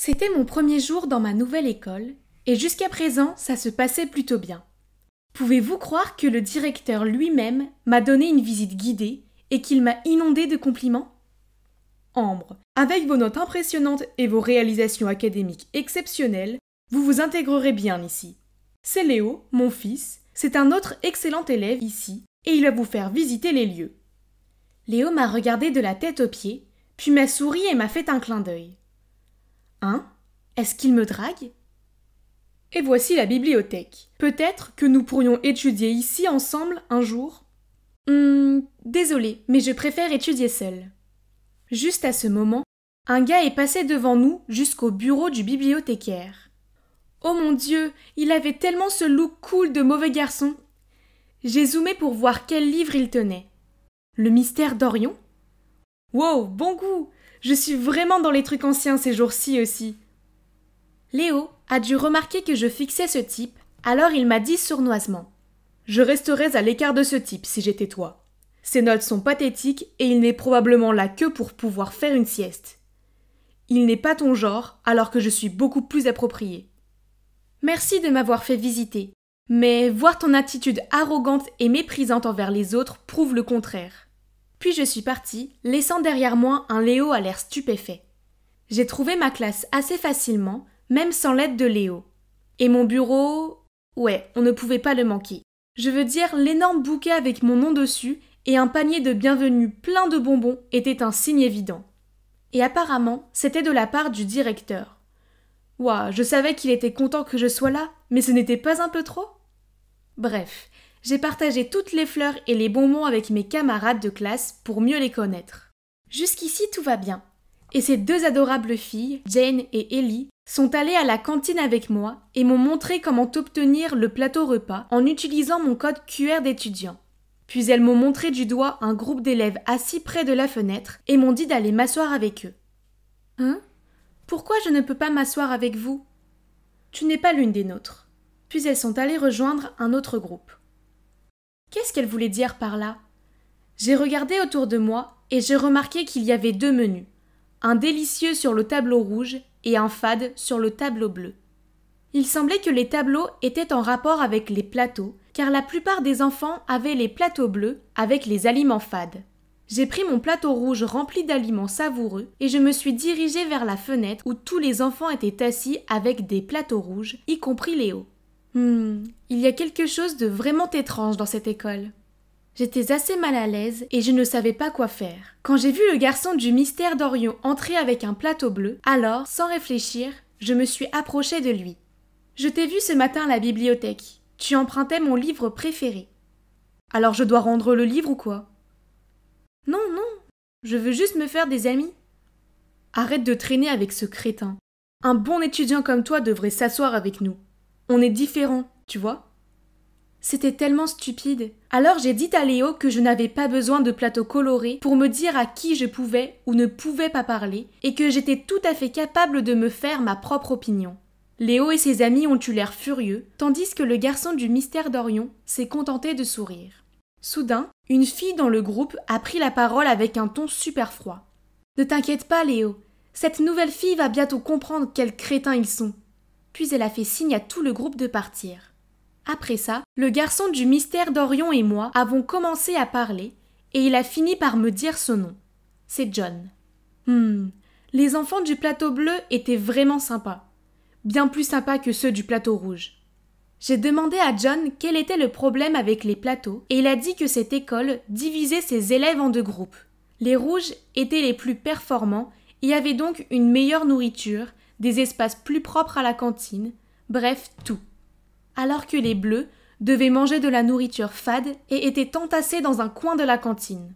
C'était mon premier jour dans ma nouvelle école, et jusqu'à présent, ça se passait plutôt bien. Pouvez-vous croire que le directeur lui-même m'a donné une visite guidée et qu'il m'a inondé de compliments? Ambre, avec vos notes impressionnantes et vos réalisations académiques exceptionnelles, vous vous intégrerez bien ici. C'est Léo, mon fils, c'est un autre excellent élève ici, et il va vous faire visiter les lieux. Léo m'a regardé de la tête aux pieds, puis m'a souri et m'a fait un clin d'œil. Hein? Est-ce qu'il me drague? Et voici la bibliothèque. Peut-être que nous pourrions étudier ici ensemble un jour? Désolée, mais je préfère étudier seule. Juste à ce moment, un gars est passé devant nous jusqu'au bureau du bibliothécaire. Oh mon Dieu, il avait tellement ce look cool de mauvais garçon. J'ai zoomé pour voir quel livre il tenait. Le mystère d'Orion? Wow, bon goût! Je suis vraiment dans les trucs anciens ces jours-ci aussi. Léo a dû remarquer que je fixais ce type, alors il m'a dit sournoisement. Je resterais à l'écart de ce type si j'étais toi. Ses notes sont pathétiques et il n'est probablement là que pour pouvoir faire une sieste. Il n'est pas ton genre, alors que je suis beaucoup plus appropriée. Merci de m'avoir fait visiter, mais voir ton attitude arrogante et méprisante envers les autres prouve le contraire. Puis je suis partie, laissant derrière moi un Léo à l'air stupéfait. J'ai trouvé ma classe assez facilement, même sans l'aide de Léo. Et mon bureau... Ouais, on ne pouvait pas le manquer. Je veux dire, l'énorme bouquet avec mon nom dessus et un panier de bienvenue plein de bonbons était un signe évident. Et apparemment, c'était de la part du directeur. Ouah, je savais qu'il était content que je sois là, mais ce n'était pas un peu trop? Bref, j'ai partagé toutes les fleurs et les bonbons avec mes camarades de classe pour mieux les connaître. Jusqu'ici, tout va bien. Et ces deux adorables filles, Jane et Ellie, sont allées à la cantine avec moi et m'ont montré comment obtenir le plateau repas en utilisant mon code QR d'étudiant. Puis elles m'ont montré du doigt un groupe d'élèves assis près de la fenêtre et m'ont dit d'aller m'asseoir avec eux. Hein? Pourquoi je ne peux pas m'asseoir avec vous? Tu n'es pas l'une des nôtres. Puis elles sont allées rejoindre un autre groupe. Qu'est-ce qu'elle voulait dire par là? J'ai regardé autour de moi et j'ai remarqué qu'il y avait deux menus. Un délicieux sur le tableau rouge et un fade sur le tableau bleu. Il semblait que les tableaux étaient en rapport avec les plateaux, car la plupart des enfants avaient les plateaux bleus avec les aliments fades. J'ai pris mon plateau rouge rempli d'aliments savoureux et je me suis dirigée vers la fenêtre où tous les enfants étaient assis avec des plateaux rouges, y compris Léo. Il y a quelque chose de vraiment étrange dans cette école. J'étais assez mal à l'aise et je ne savais pas quoi faire. Quand j'ai vu le garçon du mystère d'Orion entrer avec un plateau bleu, alors, sans réfléchir, je me suis approchée de lui. Je t'ai vu ce matin à la bibliothèque. Tu empruntais mon livre préféré. Alors je dois rendre le livre ou quoi? Non, je veux juste me faire des amis. Arrête de traîner avec ce crétin. Un bon étudiant comme toi devrait s'asseoir avec nous. On est différents, tu vois? C'était tellement stupide. Alors j'ai dit à Léo que je n'avais pas besoin de plateau coloré pour me dire à qui je pouvais ou ne pouvais pas parler et que j'étais tout à fait capable de me faire ma propre opinion. Léo et ses amis ont eu l'air furieux, tandis que le garçon du mystère d'Orion s'est contenté de sourire. Soudain, une fille dans le groupe a pris la parole avec un ton super froid. « Ne t'inquiète pas, Léo, cette nouvelle fille va bientôt comprendre quels crétins ils sont. » Puis elle a fait signe à tout le groupe de partir. Après ça, le garçon du mystère d'Orion et moi avons commencé à parler et il a fini par me dire son nom. C'est John. Les enfants du plateau bleu étaient vraiment sympas. Bien plus sympas que ceux du plateau rouge. J'ai demandé à John quel était le problème avec les plateaux et il a dit que cette école divisait ses élèves en deux groupes. Les rouges étaient les plus performants et avaient donc une meilleure nourriture, des espaces plus propres à la cantine, bref, tout. Alors que les bleus devaient manger de la nourriture fade et étaient entassés dans un coin de la cantine.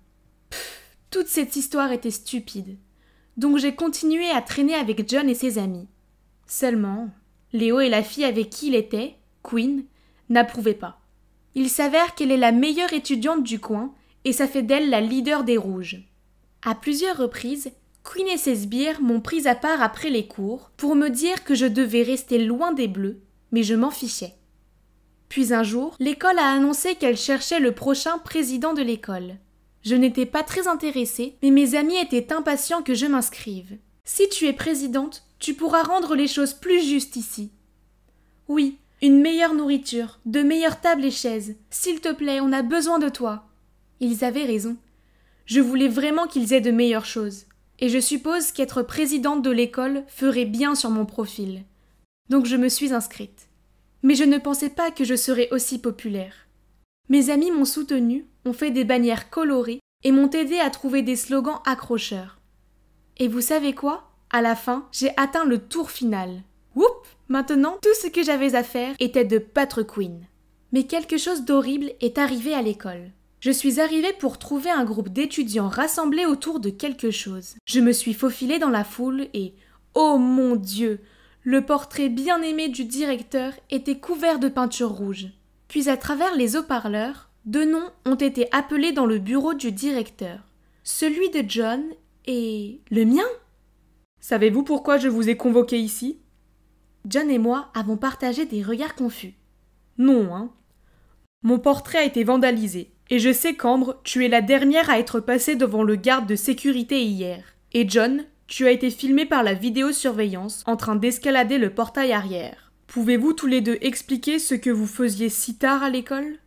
Toute cette histoire était stupide. Donc j'ai continué à traîner avec John et ses amis. Seulement, Léo et la fille avec qui il était, Queen, n'approuvaient pas. Il s'avère qu'elle est la meilleure étudiante du coin et ça fait d'elle la leader des rouges. À plusieurs reprises, Queen et ses sbires m'ont prise à part après les cours pour me dire que je devais rester loin des bleus, mais je m'en fichais. Puis un jour, l'école a annoncé qu'elle cherchait le prochain président de l'école. Je n'étais pas très intéressée, mais mes amis étaient impatients que je m'inscrive. Si tu es présidente, tu pourras rendre les choses plus justes ici. Oui, une meilleure nourriture, de meilleures tables et chaises. S'il te plaît, on a besoin de toi. » Ils avaient raison. Je voulais vraiment qu'ils aient de meilleures choses. Et je suppose qu'être présidente de l'école ferait bien sur mon profil. Donc je me suis inscrite. Mais je ne pensais pas que je serais aussi populaire. Mes amis m'ont soutenue, ont fait des bannières colorées et m'ont aidé à trouver des slogans accrocheurs. Et vous savez quoi? À la fin, j'ai atteint le tour final. Whoop! Maintenant, tout ce que j'avais à faire était de battre Queen. Mais quelque chose d'horrible est arrivé à l'école. Je suis arrivée pour trouver un groupe d'étudiants rassemblés autour de quelque chose. Je me suis faufilée dans la foule et, oh mon Dieu, le portrait bien aimé du directeur était couvert de peinture rouge. Puis à travers les haut-parleurs, 2 noms ont été appelés dans le bureau du directeur. Celui de John et le mien. Savez-vous pourquoi je vous ai convoqué ici? John et moi avons partagé des regards confus. Non, hein. Mon portrait a été vandalisé, et je sais qu'Ambre, tu es la dernière à être passée devant le garde de sécurité hier. Et John, tu as été filmé par la vidéosurveillance en train d'escalader le portail arrière. Pouvez-vous tous les deux expliquer ce que vous faisiez si tard à l'école?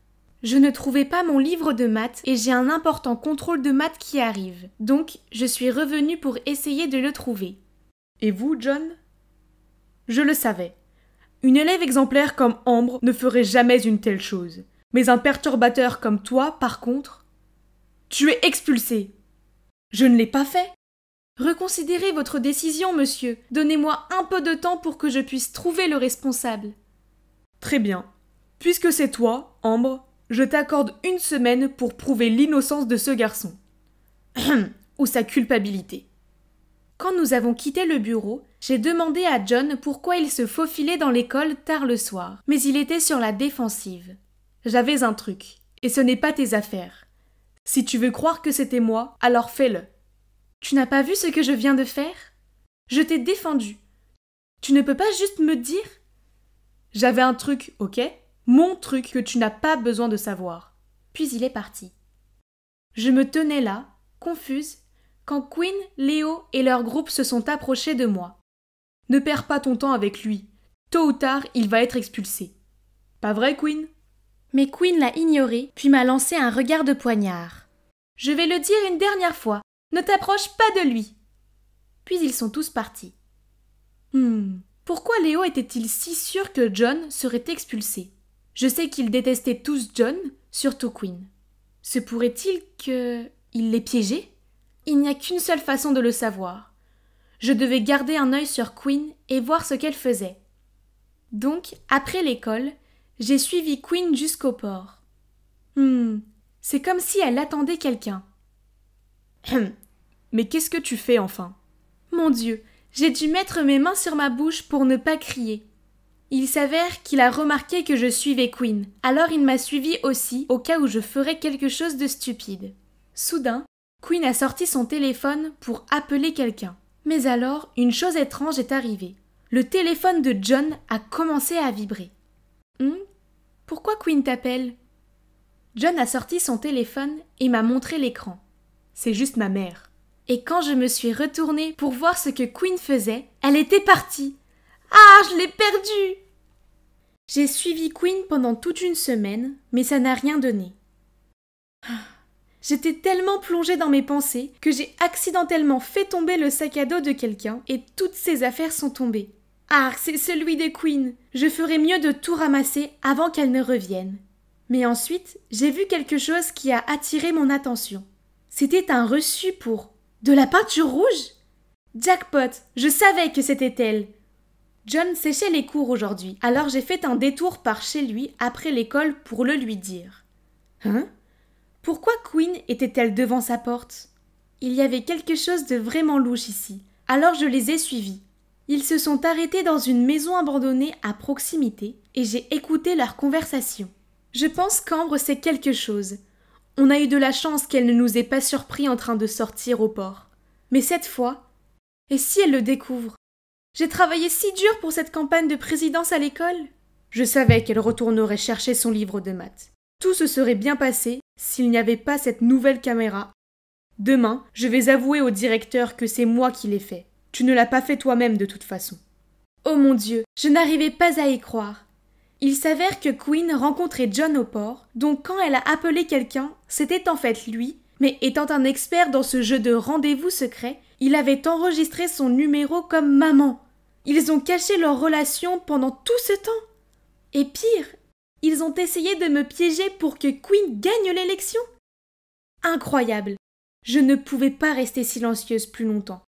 Je ne trouvais pas mon livre de maths et j'ai un important contrôle de maths qui arrive. Donc, je suis revenue pour essayer de le trouver. Et vous, John? Je le savais. Une élève exemplaire comme Ambre ne ferait jamais une telle chose. Mais un perturbateur comme toi, par contre... Tu es expulsé. Je ne l'ai pas fait. Reconsidérez votre décision, monsieur. Donnez-moi un peu de temps pour que je puisse trouver le responsable. Très bien. Puisque c'est toi, Ambre, je t'accorde 1 semaine pour prouver l'innocence de ce garçon. Ou sa culpabilité. Quand nous avons quitté le bureau, j'ai demandé à John pourquoi il se faufilait dans l'école tard le soir, mais il était sur la défensive. J'avais un truc, et ce n'est pas tes affaires. Si tu veux croire que c'était moi, alors fais-le. Tu n'as pas vu ce que je viens de faire? Je t'ai défendu. Tu ne peux pas juste me dire? J'avais un truc, ok? Mon truc que tu n'as pas besoin de savoir. Puis il est parti. Je me tenais là, confuse, quand Queen, Léo et leur groupe se sont approchés de moi. Ne perds pas ton temps avec lui. Tôt ou tard, il va être expulsé. Pas vrai, Queen? Mais Queen l'a ignoré, puis m'a lancé un regard de poignard. Je vais le dire une dernière fois. Ne t'approche pas de lui. Puis ils sont tous partis. Pourquoi Léo était-il si sûr que John serait expulsé? Je sais qu'ils détestaient tous John, surtout Queen. Se pourrait-il qu'il les piégeait? Il n'y a qu'une seule façon de le savoir. Je devais garder un œil sur Queen et voir ce qu'elle faisait. Donc, après l'école, j'ai suivi Queen jusqu'au port. C'est comme si elle attendait quelqu'un. Mais qu'est-ce que tu fais enfin? Mon Dieu, j'ai dû mettre mes mains sur ma bouche pour ne pas crier. Il s'avère qu'il a remarqué que je suivais Queen, alors il m'a suivi aussi au cas où je ferais quelque chose de stupide. Soudain, Queen a sorti son téléphone pour appeler quelqu'un. Mais alors, une chose étrange est arrivée. Le téléphone de John a commencé à vibrer. Pourquoi Queen t'appelle? John a sorti son téléphone et m'a montré l'écran. C'est juste ma mère. Et quand je me suis retournée pour voir ce que Queen faisait, elle était partie. Ah, je l'ai perdue! J'ai suivi Queen pendant toute une semaine, mais ça n'a rien donné. J'étais tellement plongée dans mes pensées que j'ai accidentellement fait tomber le sac à dos de quelqu'un et toutes ses affaires sont tombées. Ah, c'est celui de Queen. Je ferais mieux de tout ramasser avant qu'elle ne revienne. Mais ensuite, j'ai vu quelque chose qui a attiré mon attention. C'était un reçu pour... de la peinture rouge? Jackpot, je savais que c'était elle. John séchait les cours aujourd'hui, alors j'ai fait un détour par chez lui après l'école pour le lui dire. Pourquoi Queen était-elle devant sa porte? Il y avait quelque chose de vraiment louche ici, alors je les ai suivis. Ils se sont arrêtés dans une maison abandonnée à proximité et j'ai écouté leur conversation. Je pense qu'Ambre sait quelque chose. On a eu de la chance qu'elle ne nous ait pas surpris en train de sortir au port. Mais cette fois, et si elle le découvre? J'ai travaillé si dur pour cette campagne de présidence à l'école. Je savais qu'elle retournerait chercher son livre de maths. Tout se serait bien passé s'il n'y avait pas cette nouvelle caméra. Demain, je vais avouer au directeur que c'est moi qui l'ai fait. Tu ne l'as pas fait toi-même de toute façon. Oh mon Dieu, je n'arrivais pas à y croire. Il s'avère que Quinn rencontrait John au port, donc quand elle a appelé quelqu'un, c'était en fait lui, mais étant un expert dans ce jeu de rendez-vous secret, il avait enregistré son numéro comme maman. Ils ont caché leur relation pendant tout ce temps. Et pire, ils ont essayé de me piéger pour que Quinn gagne l'élection. Incroyable. Je ne pouvais pas rester silencieuse plus longtemps.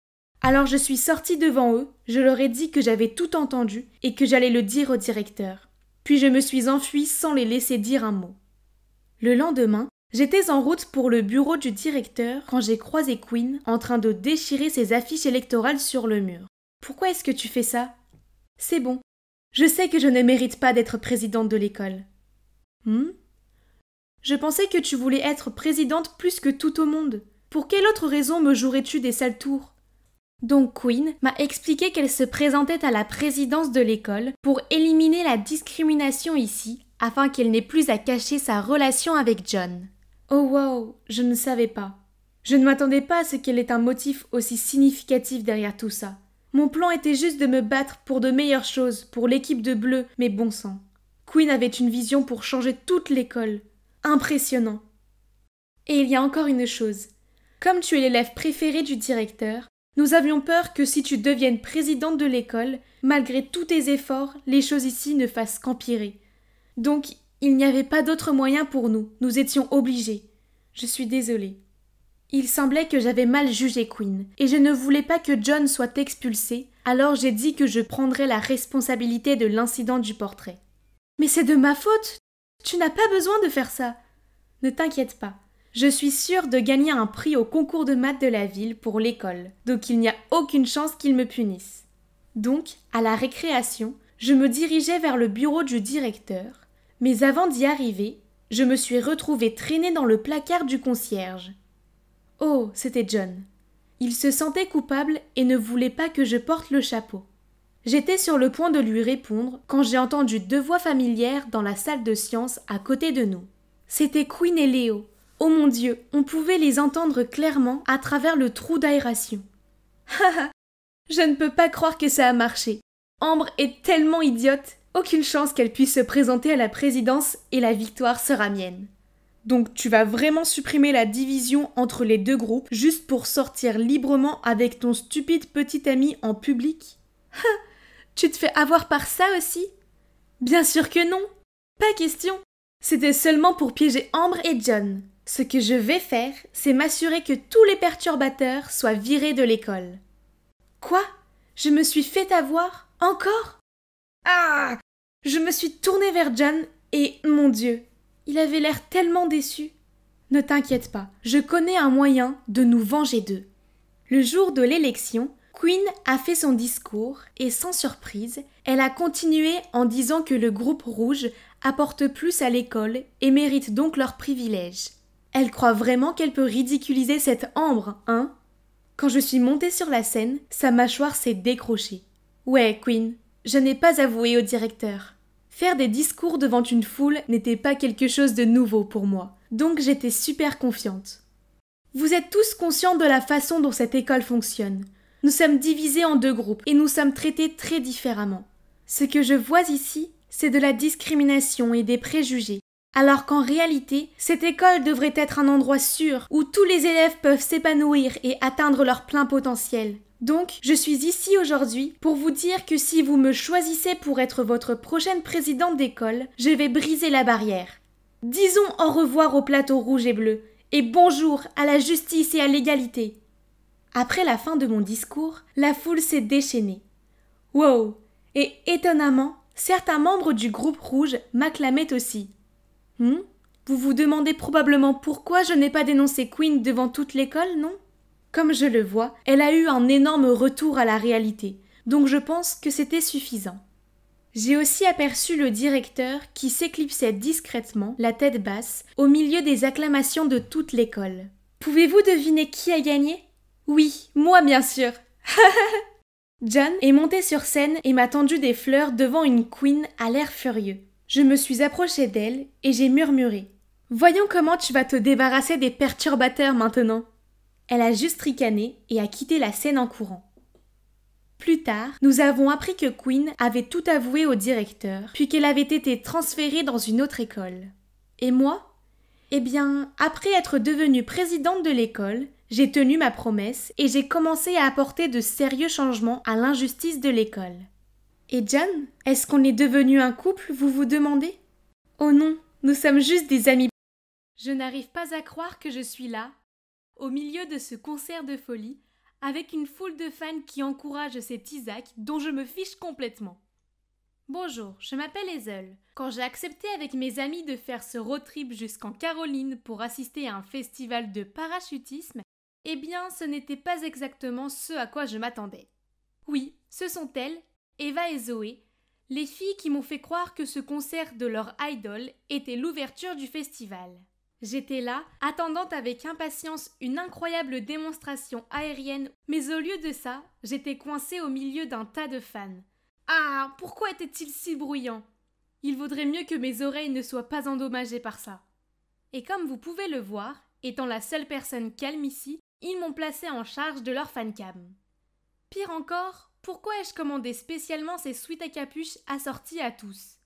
Alors je suis sortie devant eux, je leur ai dit que j'avais tout entendu et que j'allais le dire au directeur. Puis je me suis enfuie sans les laisser dire un mot. Le lendemain, j'étais en route pour le bureau du directeur quand j'ai croisé Quinn en train de déchirer ses affiches électorales sur le mur. « Pourquoi est-ce que tu fais ça ?»« C'est bon. Je sais que je ne mérite pas d'être présidente de l'école. »« Je pensais que tu voulais être présidente plus que tout au monde. Pour quelle autre raison me jouerais-tu des sales tours ?» Donc Quinn m'a expliqué qu'elle se présentait à la présidence de l'école pour éliminer la discrimination ici, afin qu'elle n'ait plus à cacher sa relation avec John. Oh wow, je ne savais pas. Je ne m'attendais pas à ce qu'elle ait un motif aussi significatif derrière tout ça. Mon plan était juste de me battre pour de meilleures choses, pour l'équipe de bleu, mais bon sang. Quinn avait une vision pour changer toute l'école. Impressionnant. Et il y a encore une chose. Comme tu es l'élève préféré du directeur, nous avions peur que si tu deviennes présidente de l'école, malgré tous tes efforts, les choses ici ne fassent qu'empirer. Donc, il n'y avait pas d'autre moyen pour nous, nous étions obligés. Je suis désolée. Il semblait que j'avais mal jugé Quinn, et je ne voulais pas que John soit expulsé, alors j'ai dit que je prendrais la responsabilité de l'incident du portrait. Mais c'est de ma faute! Tu n'as pas besoin de faire ça! Ne t'inquiète pas. Je suis sûre de gagner un prix au concours de maths de la ville pour l'école, donc il n'y a aucune chance qu'ils me punissent. Donc, à la récréation, je me dirigeais vers le bureau du directeur, mais avant d'y arriver, je me suis retrouvée traînée dans le placard du concierge. Oh, c'était John. Il se sentait coupable et ne voulait pas que je porte le chapeau. J'étais sur le point de lui répondre quand j'ai entendu deux voix familières dans la salle de sciences à côté de nous. C'était Quinn et Léo. Oh mon Dieu, on pouvait les entendre clairement à travers le trou d'aération. Haha, je ne peux pas croire que ça a marché. Ambre est tellement idiote, aucune chance qu'elle puisse se présenter à la présidence et la victoire sera mienne. Donc tu vas vraiment supprimer la division entre les deux groupes juste pour sortir librement avec ton stupide petit ami en public? Tu te fais avoir par ça aussi? Bien sûr que non, pas question. C'était seulement pour piéger Ambre et John. Ce que je vais faire, c'est m'assurer que tous les perturbateurs soient virés de l'école. Quoi? Je me suis fait avoir? Encore? Ah! Je me suis tournée vers John et, mon Dieu, il avait l'air tellement déçu. Ne t'inquiète pas, je connais un moyen de nous venger d'eux. Le jour de l'élection, Quinn a fait son discours et, sans surprise, elle a continué en disant que le groupe rouge apporte plus à l'école et mérite donc leurs privilèges. Elle croit vraiment qu'elle peut ridiculiser cette Ambre, hein? Quand je suis montée sur la scène, sa mâchoire s'est décrochée. Ouais, Quinn, je n'ai pas avoué au directeur. Faire des discours devant une foule n'était pas quelque chose de nouveau pour moi, donc j'étais super confiante. Vous êtes tous conscients de la façon dont cette école fonctionne. Nous sommes divisés en deux groupes et nous sommes traités très différemment. Ce que je vois ici, c'est de la discrimination et des préjugés. Alors qu'en réalité, cette école devrait être un endroit sûr où tous les élèves peuvent s'épanouir et atteindre leur plein potentiel. Donc, je suis ici aujourd'hui pour vous dire que si vous me choisissez pour être votre prochaine présidente d'école, je vais briser la barrière. Disons au revoir au plateau rouge et bleu et bonjour à la justice et à l'égalité. Après la fin de mon discours, la foule s'est déchaînée. Wow! Et étonnamment, certains membres du groupe rouge m'acclamaient aussi. Vous vous demandez probablement pourquoi je n'ai pas dénoncé Quinn devant toute l'école, non? Comme je le vois, elle a eu un énorme retour à la réalité, donc je pense que c'était suffisant. J'ai aussi aperçu le directeur qui s'éclipsait discrètement, la tête basse, au milieu des acclamations de toute l'école. Pouvez-vous deviner qui a gagné? Oui, moi bien sûr. John est monté sur scène et m'a tendu des fleurs devant une Quinn à l'air furieux. Je me suis approchée d'elle et j'ai murmuré. « Voyons comment tu vas te débarrasser des perturbateurs maintenant. » Elle a juste ricané et a quitté la scène en courant. Plus tard, nous avons appris que Queen avait tout avoué au directeur, puis qu'elle avait été transférée dans une autre école. Et moi ? Eh bien, après être devenue présidente de l'école, j'ai tenu ma promesse et j'ai commencé à apporter de sérieux changements à l'injustice de l'école. Et John, est-ce qu'on est devenu un couple, vous vous demandez ? Oh non, nous sommes juste des amis. Je n'arrive pas à croire que je suis là, au milieu de ce concert de folie, avec une foule de fans qui encouragent cet Isaac dont je me fiche complètement. Bonjour, je m'appelle Hazel. Quand j'ai accepté avec mes amis de faire ce road trip jusqu'en Caroline pour assister à un festival de parachutisme, eh bien ce n'était pas exactement ce à quoi je m'attendais. Oui, ce sont elles, Eva et Zoé, les filles qui m'ont fait croire que ce concert de leur idole était l'ouverture du festival. J'étais là, attendant avec impatience une incroyable démonstration aérienne, mais au lieu de ça, j'étais coincée au milieu d'un tas de fans. Ah, pourquoi était-il si bruyant ? Il vaudrait mieux que mes oreilles ne soient pas endommagées par ça. Et comme vous pouvez le voir, étant la seule personne calme ici, ils m'ont placée en charge de leur fancam. Pire encore, pourquoi ai-je commandé spécialement ces sweats à capuche assortis à tous ?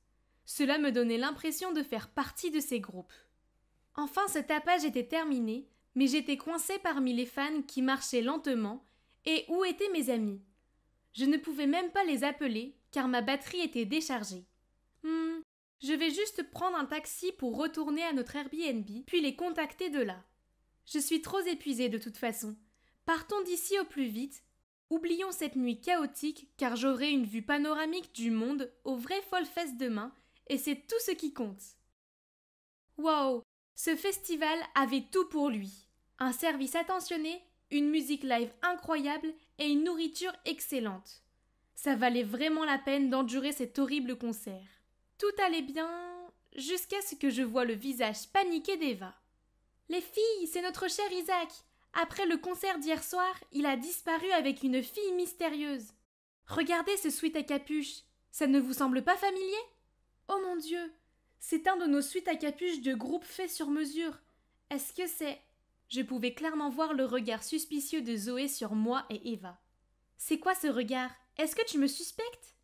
Cela me donnait l'impression de faire partie de ces groupes. Enfin, ce tapage était terminé, mais j'étais coincée parmi les fans qui marchaient lentement, et où étaient mes amis ? Je ne pouvais même pas les appeler, car ma batterie était déchargée. Je vais juste prendre un taxi pour retourner à notre Airbnb, puis les contacter de là. Je suis trop épuisée de toute façon. Partons d'ici au plus vite. Oublions cette nuit chaotique, car j'aurai une vue panoramique du monde au vrai Folfest demain, et c'est tout ce qui compte. Wow! Ce festival avait tout pour lui. Un service attentionné, une musique live incroyable et une nourriture excellente. Ça valait vraiment la peine d'endurer cet horrible concert. Tout allait bien jusqu'à ce que je voie le visage paniqué d'Eva. « Les filles, c'est notre cher Isaac. Après le concert d'hier soir, il a disparu avec une fille mystérieuse. Regardez ce sweat à capuche. Ça ne vous semble pas familier ? Oh mon Dieu, c'est un de nos sweats à capuche de groupe fait sur mesure. Est-ce que c'est… » Je pouvais clairement voir le regard suspicieux de Zoé sur moi et Eva. « C'est quoi ce regard ? Est-ce que tu me suspectes ?»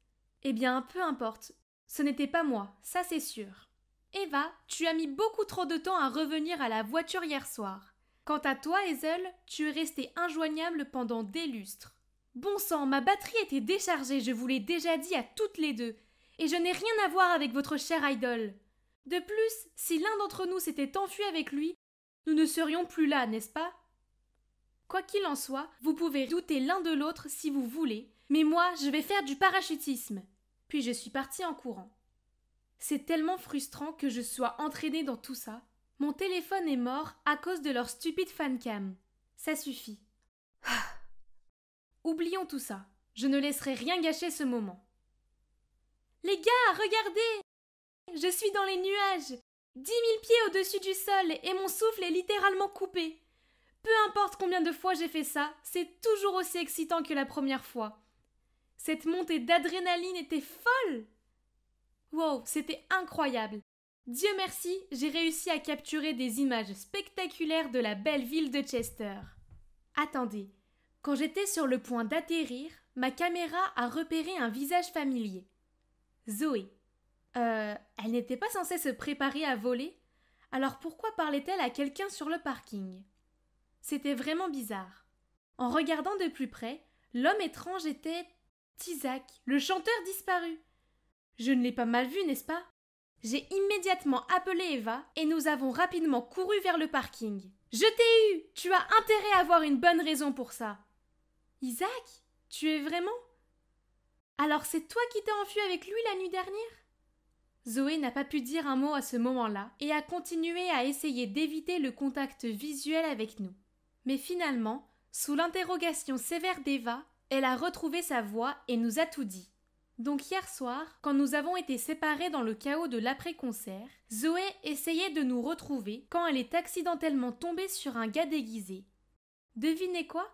Eh bien, peu importe. Ce n'était pas moi, ça c'est sûr. Eva, tu as mis beaucoup trop de temps à revenir à la voiture hier soir. Quant à toi, Hazel, tu es restée injoignable pendant des lustres. Bon sang, ma batterie était déchargée, je vous l'ai déjà dit à toutes les deux, et je n'ai rien à voir avec votre cher idole. De plus, si l'un d'entre nous s'était enfui avec lui, nous ne serions plus là, n'est-ce pas ? Quoi qu'il en soit, vous pouvez douter l'un de l'autre si vous voulez, mais moi, je vais faire du parachutisme. Puis je suis partie en courant. C'est tellement frustrant que je sois entraînée dans tout ça. Mon téléphone est mort à cause de leur stupide fancam. Ça suffit. Oublions tout ça. Je ne laisserai rien gâcher ce moment. Les gars, regardez! Je suis dans les nuages. 10 000 pieds au-dessus du sol et mon souffle est littéralement coupé. Peu importe combien de fois j'ai fait ça, c'est toujours aussi excitant que la première fois. Cette montée d'adrénaline était folle! Wow, c'était incroyable! Dieu merci, j'ai réussi à capturer des images spectaculaires de la belle ville de Chester. Attendez, quand j'étais sur le point d'atterrir, ma caméra a repéré un visage familier. Zoé. Elle n'était pas censée se préparer à voler? Alors pourquoi parlait-elle à quelqu'un sur le parking? C'était vraiment bizarre. En regardant de plus près, l'homme étrange était Isaac, le chanteur disparu. Je ne l'ai pas mal vu, n'est-ce pas? J'ai immédiatement appelé Eva et nous avons rapidement couru vers le parking. Je t'ai eu! Tu as intérêt à avoir une bonne raison pour ça. Isaac? Tu es vraiment? Alors c'est toi qui t'es enfui avec lui la nuit dernière? Zoé n'a pas pu dire un mot à ce moment-là et a continué à essayer d'éviter le contact visuel avec nous. Mais finalement, sous l'interrogation sévère d'Eva, elle a retrouvé sa voix et nous a tout dit. Donc hier soir, quand nous avons été séparés dans le chaos de l'après-concert, Zoé essayait de nous retrouver quand elle est accidentellement tombée sur un gars déguisé. Devinez quoi?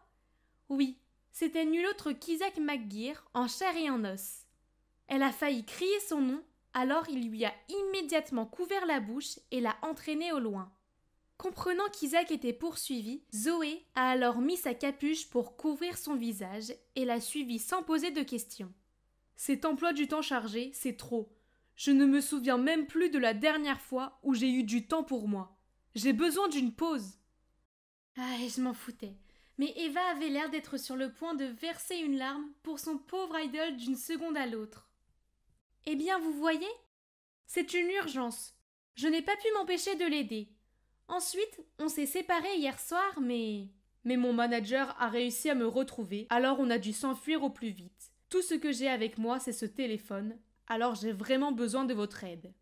Oui, c'était nul autre qu'Isaac McGear en chair et en os. Elle a failli crier son nom, alors il lui a immédiatement couvert la bouche et l'a entraîné au loin. Comprenant qu'Isaac était poursuivi, Zoé a alors mis sa capuche pour couvrir son visage et l'a suivi sans poser de questions. Cet emploi du temps chargé, c'est trop. Je ne me souviens même plus de la dernière fois où j'ai eu du temps pour moi. J'ai besoin d'une pause. Ah, je m'en foutais. Mais Eva avait l'air d'être sur le point de verser une larme pour son pauvre idole d'une seconde à l'autre. Eh bien, vous voyez ? C'est une urgence. Je n'ai pas pu m'empêcher de l'aider. Ensuite, on s'est séparés hier soir, mais mon manager a réussi à me retrouver, alors on a dû s'enfuir au plus vite. Tout ce que j'ai avec moi, c'est ce téléphone, alors j'ai vraiment besoin de votre aide.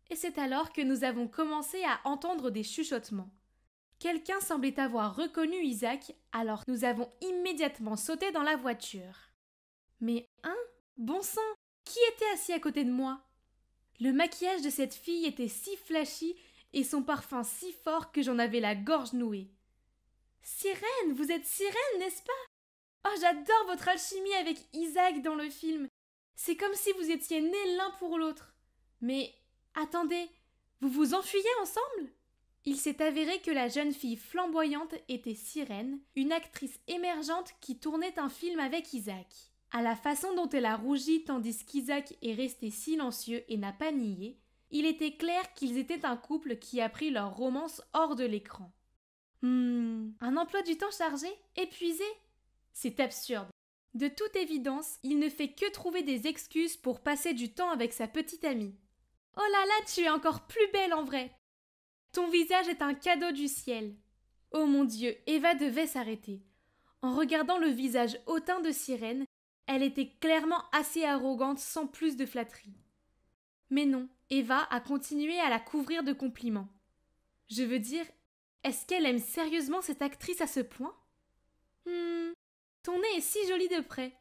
Et c'est alors que nous avons commencé à entendre des chuchotements. Quelqu'un semblait avoir reconnu Isaac, alors nous avons immédiatement sauté dans la voiture. Mais bon sang, qui était assis à côté de moi ? Le maquillage de cette fille était si flashy et son parfum si fort que j'en avais la gorge nouée. Sirène, vous êtes Sirène, n'est-ce pas ? Oh, j'adore votre alchimie avec Isaac dans le film. C'est comme si vous étiez nés l'un pour l'autre. Mais attendez, vous vous enfuyez ensemble ? Il s'est avéré que la jeune fille flamboyante était Sirène, une actrice émergente qui tournait un film avec Isaac. À la façon dont elle a rougi tandis qu'Isaac est resté silencieux et n'a pas nié, il était clair qu'ils étaient un couple qui a pris leur romance hors de l'écran. Un emploi du temps chargé, épuisé ? C'est absurde. De toute évidence, il ne fait que trouver des excuses pour passer du temps avec sa petite amie. Oh là là, tu es encore plus belle en vrai. Ton visage est un cadeau du ciel. Oh mon Dieu, Eva devait s'arrêter. En regardant le visage hautain de Sirène, elle était clairement assez arrogante sans plus de flatterie. Mais non, Eva a continué à la couvrir de compliments. Je veux dire, est-ce qu'elle aime sérieusement cette actrice à ce point ? Ton nez est si joli de près.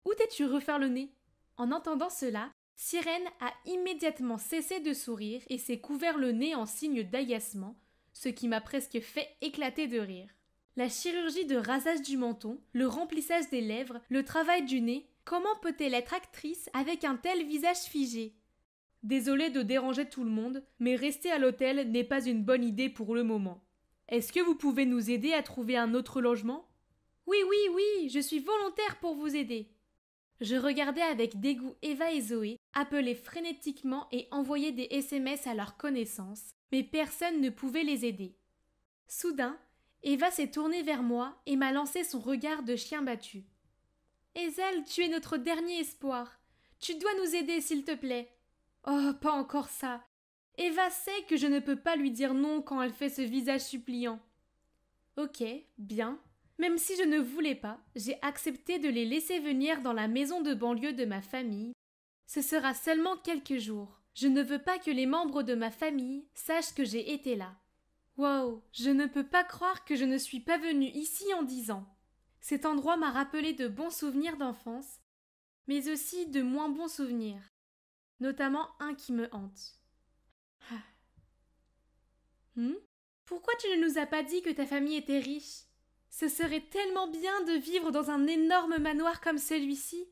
Où t'es-tu refaire le nez ? En entendant cela, Sirène a immédiatement cessé de sourire et s'est couvert le nez en signe d'agacement, ce qui m'a presque fait éclater de rire. La chirurgie de rasage du menton, le remplissage des lèvres, le travail du nez, comment peut-elle être actrice avec un tel visage figé ? Désolée de déranger tout le monde, mais rester à l'hôtel n'est pas une bonne idée pour le moment. Est-ce que vous pouvez nous aider à trouver un autre logement ? Oui, je suis volontaire pour vous aider. Je regardais avec dégoût Eva et Zoé appeler frénétiquement et envoyer des SMS à leurs connaissances, mais personne ne pouvait les aider. Soudain, Eva s'est tournée vers moi et m'a lancé son regard de chien battu. « Hazel, tu es notre dernier espoir. Tu dois nous aider, s'il te plaît. » Oh, pas encore ça. Eva sait que je ne peux pas lui dire non quand elle fait ce visage suppliant. Ok, bien. Même si je ne voulais pas, j'ai accepté de les laisser venir dans la maison de banlieue de ma famille. Ce sera seulement quelques jours. Je ne veux pas que les membres de ma famille sachent que j'ai été là. Wow, je ne peux pas croire que je ne suis pas venue ici en 10 ans. Cet endroit m'a rappelé de bons souvenirs d'enfance, mais aussi de moins bons souvenirs, notamment un qui me hante. Pourquoi tu ne nous as pas dit que ta famille était riche ? Ce serait tellement bien de vivre dans un énorme manoir comme celui-ci.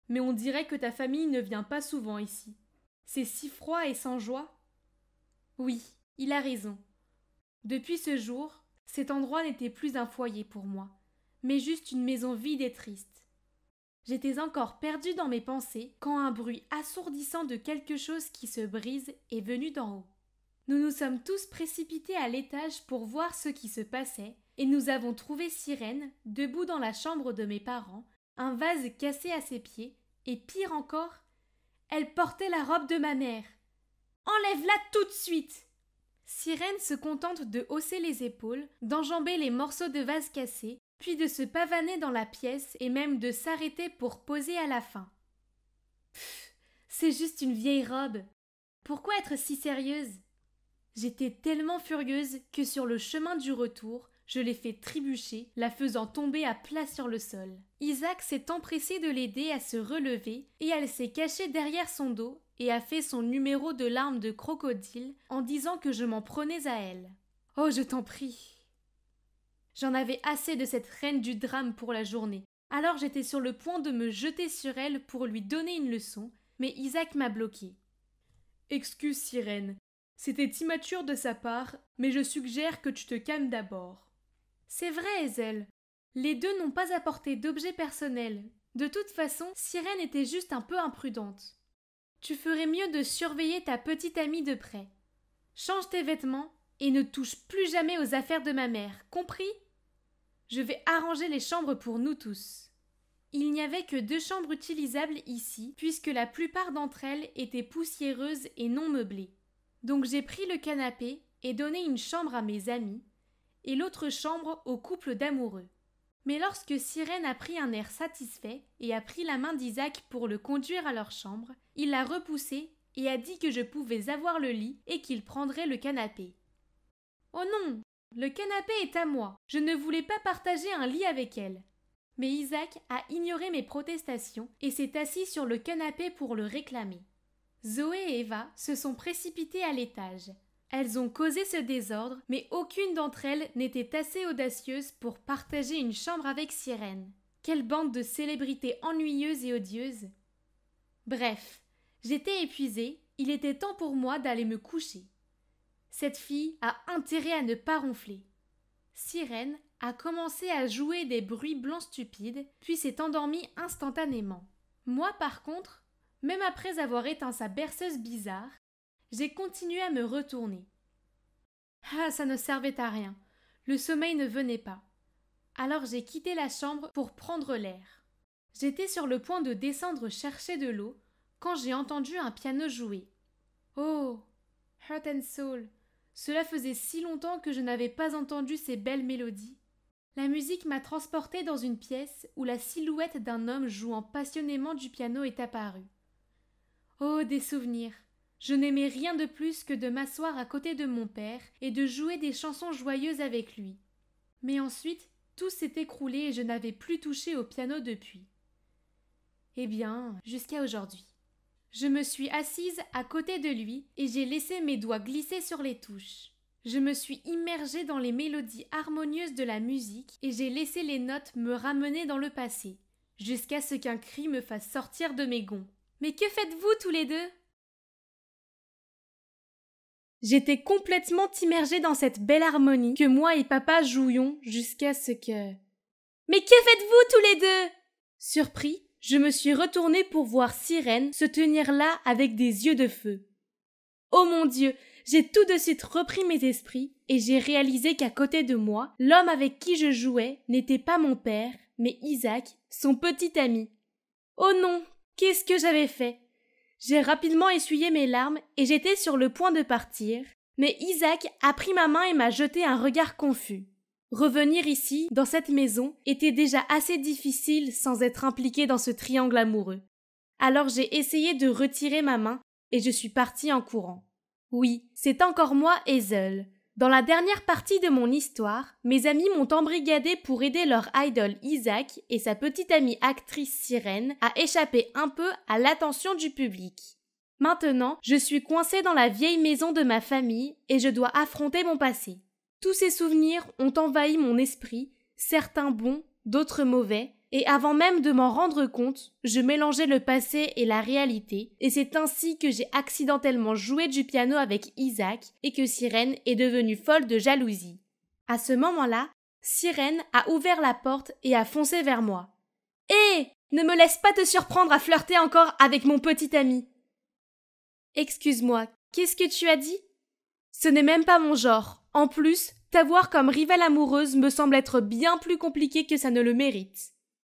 Mais on dirait que ta famille ne vient pas souvent ici. C'est si froid et sans joie. Oui, il a raison. Depuis ce jour, cet endroit n'était plus un foyer pour moi, mais juste une maison vide et triste. J'étais encore perdue dans mes pensées quand un bruit assourdissant de quelque chose qui se brise est venu d'en haut. Nous nous sommes tous précipités à l'étage pour voir ce qui se passait et nous avons trouvé Sirène, debout dans la chambre de mes parents, un vase cassé à ses pieds et pire encore, elle portait la robe de ma mère. « Enlève-la tout de suite !» Sirène se contente de hausser les épaules, d'enjamber les morceaux de vase cassés, puis de se pavaner dans la pièce et même de s'arrêter pour poser à la fin. C'est juste une vieille robe. Pourquoi être si sérieuse ? J'étais tellement furieuse que sur le chemin du retour, je l'ai fait trébucher, la faisant tomber à plat sur le sol. Isaac s'est empressé de l'aider à se relever et elle s'est cachée derrière son dos et a fait son numéro de larmes de crocodile en disant que je m'en prenais à elle. Oh, je t'en prie. J'en avais assez de cette reine du drame pour la journée. Alors j'étais sur le point de me jeter sur elle pour lui donner une leçon, mais Isaac m'a bloquée. Excuse, Sirène. C'était immature de sa part, mais je suggère que tu te calmes d'abord. C'est vrai, Hazel. Les deux n'ont pas apporté d'objet personnel. De toute façon, Sirène était juste un peu imprudente. Tu ferais mieux de surveiller ta petite amie de près. Change tes vêtements et ne touche plus jamais aux affaires de ma mère, compris? Je vais arranger les chambres pour nous tous. Il n'y avait que 2 chambres utilisables ici, puisque la plupart d'entre elles étaient poussiéreuses et non meublées. Donc j'ai pris le canapé et donné une chambre à mes amis, et l'autre chambre au couple d'amoureux. Mais lorsque Sirène a pris un air satisfait et a pris la main d'Isaac pour le conduire à leur chambre, il l'a repoussé et a dit que je pouvais avoir le lit et qu'il prendrait le canapé. Oh non, le canapé est à moi, je ne voulais pas partager un lit avec elle. Mais Isaac a ignoré mes protestations et s'est assis sur le canapé pour le réclamer. Zoé et Eva se sont précipitées à l'étage. Elles ont causé ce désordre, mais aucune d'entre elles n'était assez audacieuse pour partager une chambre avec Sirène. Quelle bande de célébrités ennuyeuses et odieuses! Bref, j'étais épuisée, il était temps pour moi d'aller me coucher. Cette fille a intérêt à ne pas ronfler. Sirène a commencé à jouer des bruits blancs stupides, puis s'est endormie instantanément. Moi, par contre, même après avoir éteint sa berceuse bizarre, j'ai continué à me retourner. Ah, ça ne servait à rien. Le sommeil ne venait pas. Alors j'ai quitté la chambre pour prendre l'air. J'étais sur le point de descendre chercher de l'eau quand j'ai entendu un piano jouer. Oh, Heart and Soul, cela faisait si longtemps que je n'avais pas entendu ces belles mélodies. La musique m'a transportée dans une pièce où la silhouette d'un homme jouant passionnément du piano est apparue. Oh, des souvenirs! Je n'aimais rien de plus que de m'asseoir à côté de mon père et de jouer des chansons joyeuses avec lui. Mais ensuite, tout s'est écroulé et je n'avais plus touché au piano depuis. Eh bien, jusqu'à aujourd'hui. Je me suis assise à côté de lui et j'ai laissé mes doigts glisser sur les touches. Je me suis immergée dans les mélodies harmonieuses de la musique et j'ai laissé les notes me ramener dans le passé, jusqu'à ce qu'un cri me fasse sortir de mes gonds. Mais que faites-vous tous les deux? J'étais complètement immergée dans cette belle harmonie que moi et papa jouions jusqu'à ce que... Mais que faites-vous tous les deux? Surpris, je me suis retournée pour voir Sirène se tenir là avec des yeux de feu. Oh mon Dieu, j'ai tout de suite repris mes esprits et j'ai réalisé qu'à côté de moi, l'homme avec qui je jouais n'était pas mon père, mais Isaac, son petit ami. Oh non, qu'est-ce que j'avais fait? J'ai rapidement essuyé mes larmes et j'étais sur le point de partir, mais Isaac a pris ma main et m'a jeté un regard confus. Revenir ici, dans cette maison, était déjà assez difficile sans être impliqué dans ce triangle amoureux. Alors j'ai essayé de retirer ma main et je suis partie en courant. Oui, c'est encore moi, Hazel. Dans la dernière partie de mon histoire, mes amis m'ont embrigadé pour aider leur idole Isaac et sa petite amie actrice Sirène à échapper un peu à l'attention du public. Maintenant, je suis coincée dans la vieille maison de ma famille et je dois affronter mon passé. Tous ces souvenirs ont envahi mon esprit, certains bons, d'autres mauvais, et avant même de m'en rendre compte, je mélangeais le passé et la réalité, et c'est ainsi que j'ai accidentellement joué du piano avec Isaac et que Sirène est devenue folle de jalousie. À ce moment-là, Sirène a ouvert la porte et a foncé vers moi. « Hé, ne me laisse pas te surprendre à flirter encore avec mon petit ami !»« Excuse-moi, qu'est-ce que tu as dit ? Ce n'est même pas mon genre. En plus, t'avoir comme rivale amoureuse me semble être bien plus compliqué que ça ne le mérite. »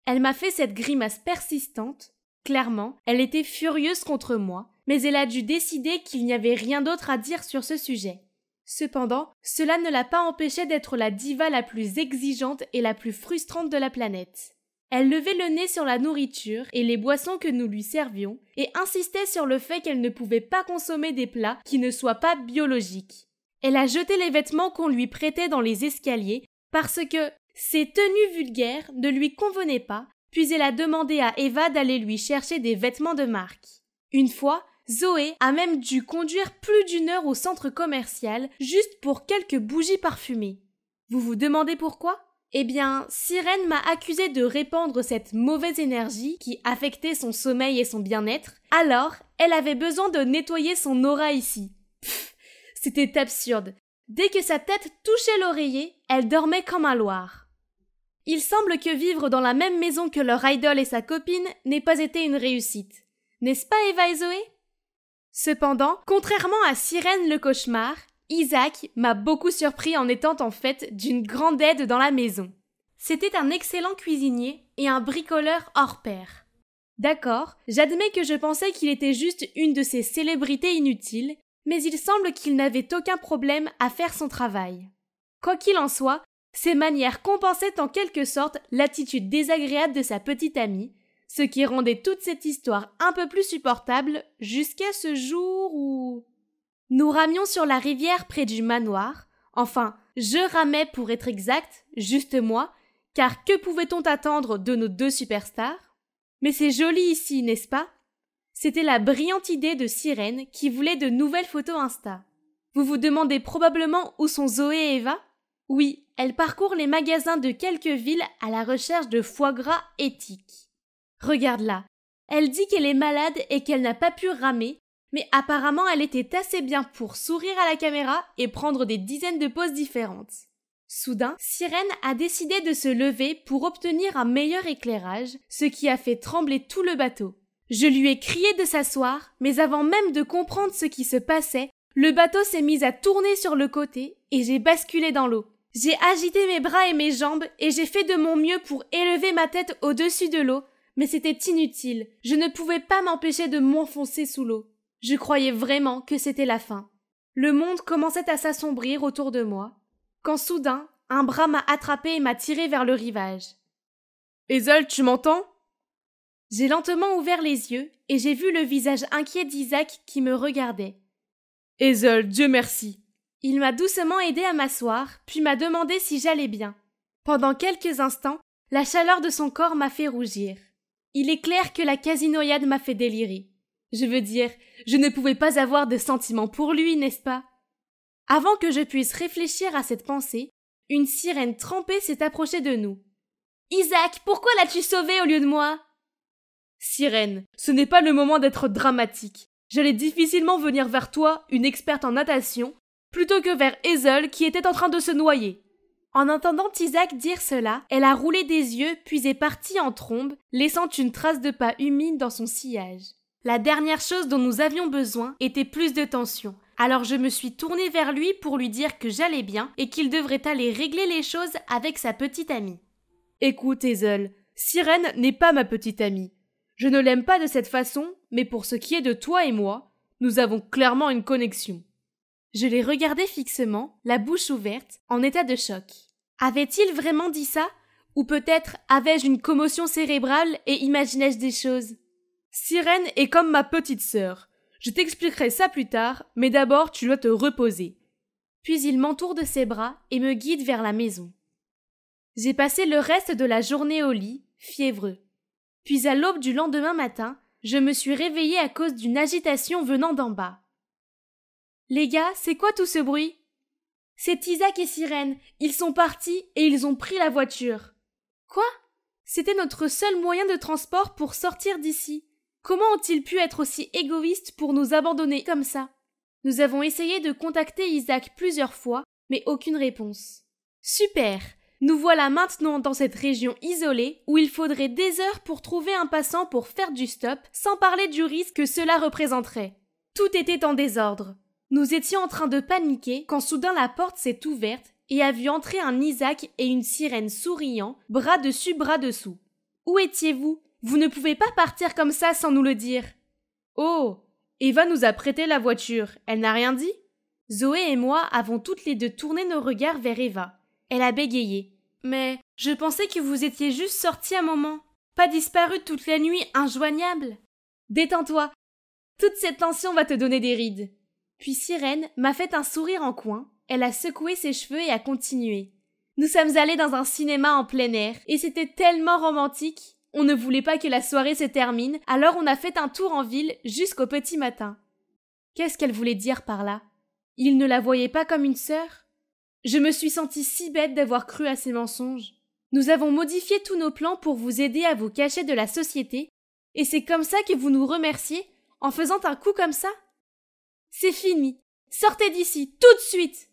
Elle m'a fait cette grimace persistante. Clairement, elle était furieuse contre moi, mais elle a dû décider qu'il n'y avait rien d'autre à dire sur ce sujet. Cependant, cela ne l'a pas empêchée d'être la diva la plus exigeante et la plus frustrante de la planète. Elle levait le nez sur la nourriture et les boissons que nous lui servions et insistait sur le fait qu'elle ne pouvait pas consommer des plats qui ne soient pas biologiques. Elle a jeté les vêtements qu'on lui prêtait dans les escaliers parce que ces tenues vulgaires ne lui convenaient pas, puis elle a demandé à Eva d'aller lui chercher des vêtements de marque. Une fois, Zoé a même dû conduire plus d'1 heure au centre commercial juste pour quelques bougies parfumées. Vous vous demandez pourquoi ? Eh bien, Sirène m'a accusée de répandre cette mauvaise énergie qui affectait son sommeil et son bien-être, alors elle avait besoin de nettoyer son aura ici. Pfff, C'était absurde. Dès que sa tête touchait l'oreiller, elle dormait comme un loir. Il semble que vivre dans la même maison que leur idole et sa copine n'ait pas été une réussite. N'est-ce pas Eva et Zoé? Cependant, contrairement à Sirène le cauchemar, Isaac m'a beaucoup surpris en étant en fait d'une grande aide dans la maison. C'était un excellent cuisinier et un bricoleur hors pair. D'accord, j'admets que je pensais qu'il était juste une de ces célébrités inutiles, mais il semble qu'il n'avait aucun problème à faire son travail. Quoi qu'il en soit, ses manières compensaient en quelque sorte l'attitude désagréable de sa petite amie, ce qui rendait toute cette histoire un peu plus supportable jusqu'à ce jour où... Nous ramions sur la rivière près du manoir, enfin, je ramais pour être exact, juste moi, car que pouvait-on attendre de nos deux superstars? Mais c'est joli ici, n'est-ce pas? C'était la brillante idée de Sirène qui voulait de nouvelles photos Insta. Vous vous demandez probablement où sont Zoé et Eva? Oui, elles parcourent les magasins de quelques villes à la recherche de foie gras éthique. Regarde-la, elle dit qu'elle est malade et qu'elle n'a pas pu ramer, mais apparemment elle était assez bien pour sourire à la caméra et prendre des dizaines de poses différentes. Soudain, Sirène a décidé de se lever pour obtenir un meilleur éclairage, ce qui a fait trembler tout le bateau. Je lui ai crié de s'asseoir, mais avant même de comprendre ce qui se passait, le bateau s'est mis à tourner sur le côté et j'ai basculé dans l'eau. J'ai agité mes bras et mes jambes et j'ai fait de mon mieux pour élever ma tête au-dessus de l'eau, mais c'était inutile, je ne pouvais pas m'empêcher de m'enfoncer sous l'eau. Je croyais vraiment que c'était la fin. Le monde commençait à s'assombrir autour de moi, quand soudain, un bras m'a attrapé et m'a tiré vers le rivage. « Hazel, tu m'entends ?» J'ai lentement ouvert les yeux et j'ai vu le visage inquiet d'Isaac qui me regardait. « Hazel, Dieu merci !» Il m'a doucement aidé à m'asseoir, puis m'a demandé si j'allais bien. Pendant quelques instants, la chaleur de son corps m'a fait rougir. Il est clair que la quasi-noyade m'a fait délirer. Je veux dire, je ne pouvais pas avoir de sentiments pour lui, n'est-ce pas? Avant que je puisse réfléchir à cette pensée, une sirène trempée s'est approchée de nous. « Isaac, pourquoi l'as-tu sauvé au lieu de moi ?» Sirène, ce n'est pas le moment d'être dramatique. J'allais difficilement venir vers toi, une experte en natation, plutôt que vers Hazel qui était en train de se noyer. En entendant Isaac dire cela, elle a roulé des yeux puis est partie en trombe, laissant une trace de pas humide dans son sillage. La dernière chose dont nous avions besoin était plus de tension, alors je me suis tournée vers lui pour lui dire que j'allais bien et qu'il devrait aller régler les choses avec sa petite amie. « Écoute, Hazel, Sirène n'est pas ma petite amie. Je ne l'aime pas de cette façon, mais pour ce qui est de toi et moi, nous avons clairement une connexion. » Je l'ai regardé fixement, la bouche ouverte, en état de choc. Avait-il vraiment dit ça? Ou peut-être avais-je une commotion cérébrale et imaginais-je des choses? Sirène est comme ma petite sœur. Je t'expliquerai ça plus tard, mais d'abord tu dois te reposer. Puis il m'entoure de ses bras et me guide vers la maison. J'ai passé le reste de la journée au lit, fiévreux. Puis à l'aube du lendemain matin, je me suis réveillée à cause d'une agitation venant d'en bas. Les gars, c'est quoi tout ce bruit? C'est Isaac et Sirène, ils sont partis et ils ont pris la voiture. Quoi? C'était notre seul moyen de transport pour sortir d'ici. Comment ont-ils pu être aussi égoïstes pour nous abandonner comme ça? Nous avons essayé de contacter Isaac plusieurs fois, mais aucune réponse. Super! Nous voilà maintenant dans cette région isolée où il faudrait des heures pour trouver un passant pour faire du stop, sans parler du risque que cela représenterait. Tout était en désordre. Nous étions en train de paniquer quand soudain la porte s'est ouverte et a vu entrer un Isaac et une Sirène souriants, bras dessus, bras dessous. Où étiez-vous? Vous ne pouvez pas partir comme ça sans nous le dire. Oh, Eva nous a prêté la voiture, elle n'a rien dit? Zoé et moi avons toutes les deux tourné nos regards vers Eva. Elle a bégayé. Mais je pensais que vous étiez juste sortis un moment, pas disparu toute la nuit injoignable. Détends-toi, toute cette tension va te donner des rides. Puis Sirène m'a fait un sourire en coin, elle a secoué ses cheveux et a continué. Nous sommes allés dans un cinéma en plein air et c'était tellement romantique. On ne voulait pas que la soirée se termine, alors on a fait un tour en ville jusqu'au petit matin. Qu'est-ce qu'elle voulait dire par là? Il ne la voyait pas comme une sœur? Je me suis sentie si bête d'avoir cru à ces mensonges. Nous avons modifié tous nos plans pour vous aider à vous cacher de la société, et c'est comme ça que vous nous remerciez, en faisant un coup comme ça? C'est fini. Sortez d'ici, tout de suite!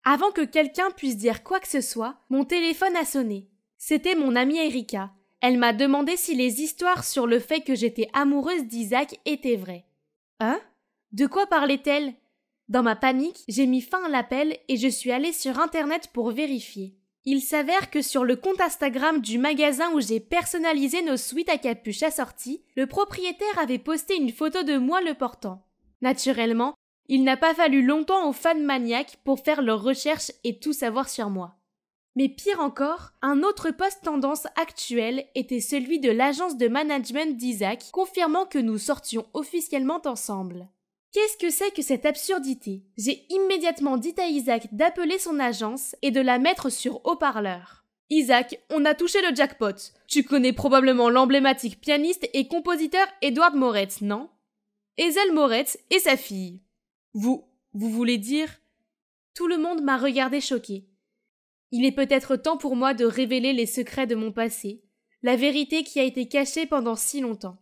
Avant que quelqu'un puisse dire quoi que ce soit, mon téléphone a sonné. C'était mon amie Erika. Elle m'a demandé si les histoires sur le fait que j'étais amoureuse d'Isaac étaient vraies. Hein? De quoi parlait-elle? Dans ma panique, j'ai mis fin à l'appel et je suis allée sur Internet pour vérifier. Il s'avère que sur le compte Instagram du magasin où j'ai personnalisé nos sweats à capuche assortis, le propriétaire avait posté une photo de moi le portant. Naturellement, il n'a pas fallu longtemps aux fans maniaques pour faire leurs recherches et tout savoir sur moi. Mais pire encore, un autre post tendance actuel était celui de l'agence de management d'Isaac, confirmant que nous sortions officiellement ensemble. Qu'est-ce que c'est que cette absurdité? J'ai immédiatement dit à Isaac d'appeler son agence et de la mettre sur haut-parleur. Isaac, on a touché le jackpot. Tu connais probablement l'emblématique pianiste et compositeur Edward Moretz, non? Hazel Moretz et sa fille. Vous voulez dire? Tout le monde m'a regardé choqué. Il est peut-être temps pour moi de révéler les secrets de mon passé, la vérité qui a été cachée pendant si longtemps.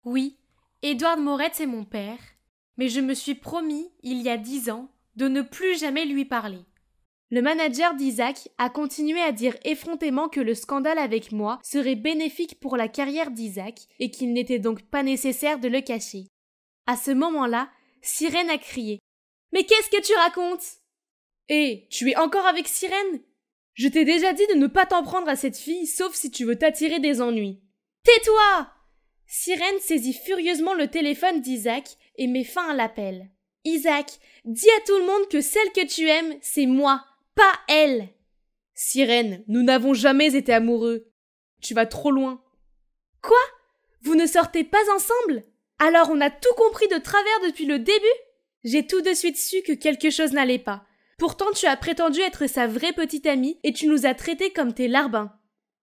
Oui, Edward Moretz est mon père, mais je me suis promis, il y a 10 ans, de ne plus jamais lui parler. Le manager d'Isaac a continué à dire effrontément que le scandale avec moi serait bénéfique pour la carrière d'Isaac et qu'il n'était donc pas nécessaire de le cacher. À ce moment-là, Sirène a crié « Mais qu'est-ce que tu racontes ?»« Hé, tu es encore avec Sirène ? Je t'ai déjà dit de ne pas t'en prendre à cette fille, sauf si tu veux t'attirer des ennuis. »« Tais-toi !» Sirène saisit furieusement le téléphone d'Isaac et met fin à l'appel. « Isaac, dis à tout le monde que celle que tu aimes, c'est moi, pas elle !»« Sirène, nous n'avons jamais été amoureux. Tu vas trop loin. »« Quoi ? Vous ne sortez pas ensemble ? Alors on a tout compris de travers depuis le début ? J'ai tout de suite su que quelque chose n'allait pas. Pourtant tu as prétendu être sa vraie petite amie et tu nous as traités comme tes larbins. »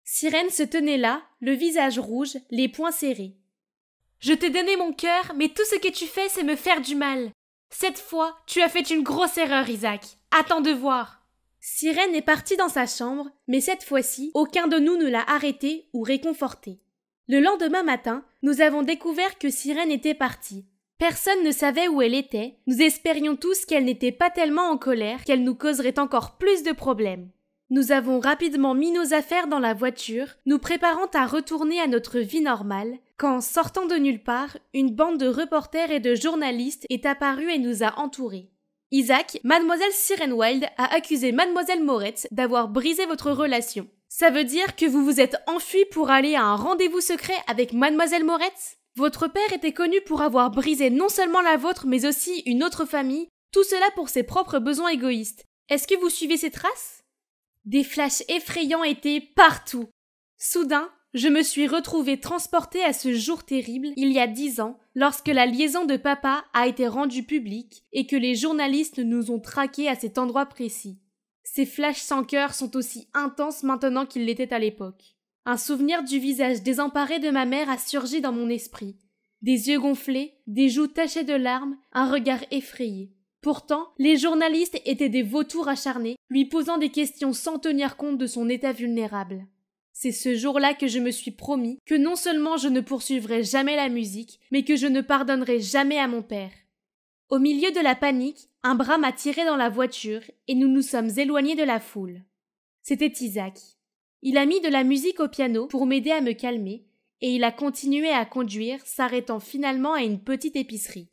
Sirène se tenait là, le visage rouge, les poings serrés. « Je t'ai donné mon cœur, mais tout ce que tu fais, c'est me faire du mal. Cette fois, tu as fait une grosse erreur, Isaac. Attends de voir. » Sirène est partie dans sa chambre, mais cette fois-ci, aucun de nous ne l'a arrêtée ou réconfortée. Le lendemain matin, nous avons découvert que Sirène était partie. Personne ne savait où elle était, nous espérions tous qu'elle n'était pas tellement en colère qu'elle nous causerait encore plus de problèmes. Nous avons rapidement mis nos affaires dans la voiture, nous préparant à retourner à notre vie normale, quand, sortant de nulle part, une bande de reporters et de journalistes est apparue et nous a entourés. Isaac, mademoiselle Sirène Wilde a accusé mademoiselle Moretz d'avoir brisé votre relation. Ça veut dire que vous vous êtes enfui pour aller à un rendez-vous secret avec mademoiselle Moretz? Votre père était connu pour avoir brisé non seulement la vôtre mais aussi une autre famille, tout cela pour ses propres besoins égoïstes. Est-ce que vous suivez ses traces? Des flashs effrayants étaient partout. Soudain, je me suis retrouvée transportée à ce jour terrible, il y a 10 ans, lorsque la liaison de papa a été rendue publique et que les journalistes nous ont traqués à cet endroit précis. Ces flashs sans cœur sont aussi intenses maintenant qu'ils l'étaient à l'époque. Un souvenir du visage désemparé de ma mère a surgi dans mon esprit. Des yeux gonflés, des joues tachées de larmes, un regard effrayé. Pourtant, les journalistes étaient des vautours acharnés, lui posant des questions sans tenir compte de son état vulnérable. C'est ce jour-là que je me suis promis que non seulement je ne poursuivrai jamais la musique, mais que je ne pardonnerai jamais à mon père. Au milieu de la panique, un bras m'a tiré dans la voiture et nous nous sommes éloignés de la foule. C'était Isaac. Il a mis de la musique au piano pour m'aider à me calmer et il a continué à conduire, s'arrêtant finalement à une petite épicerie.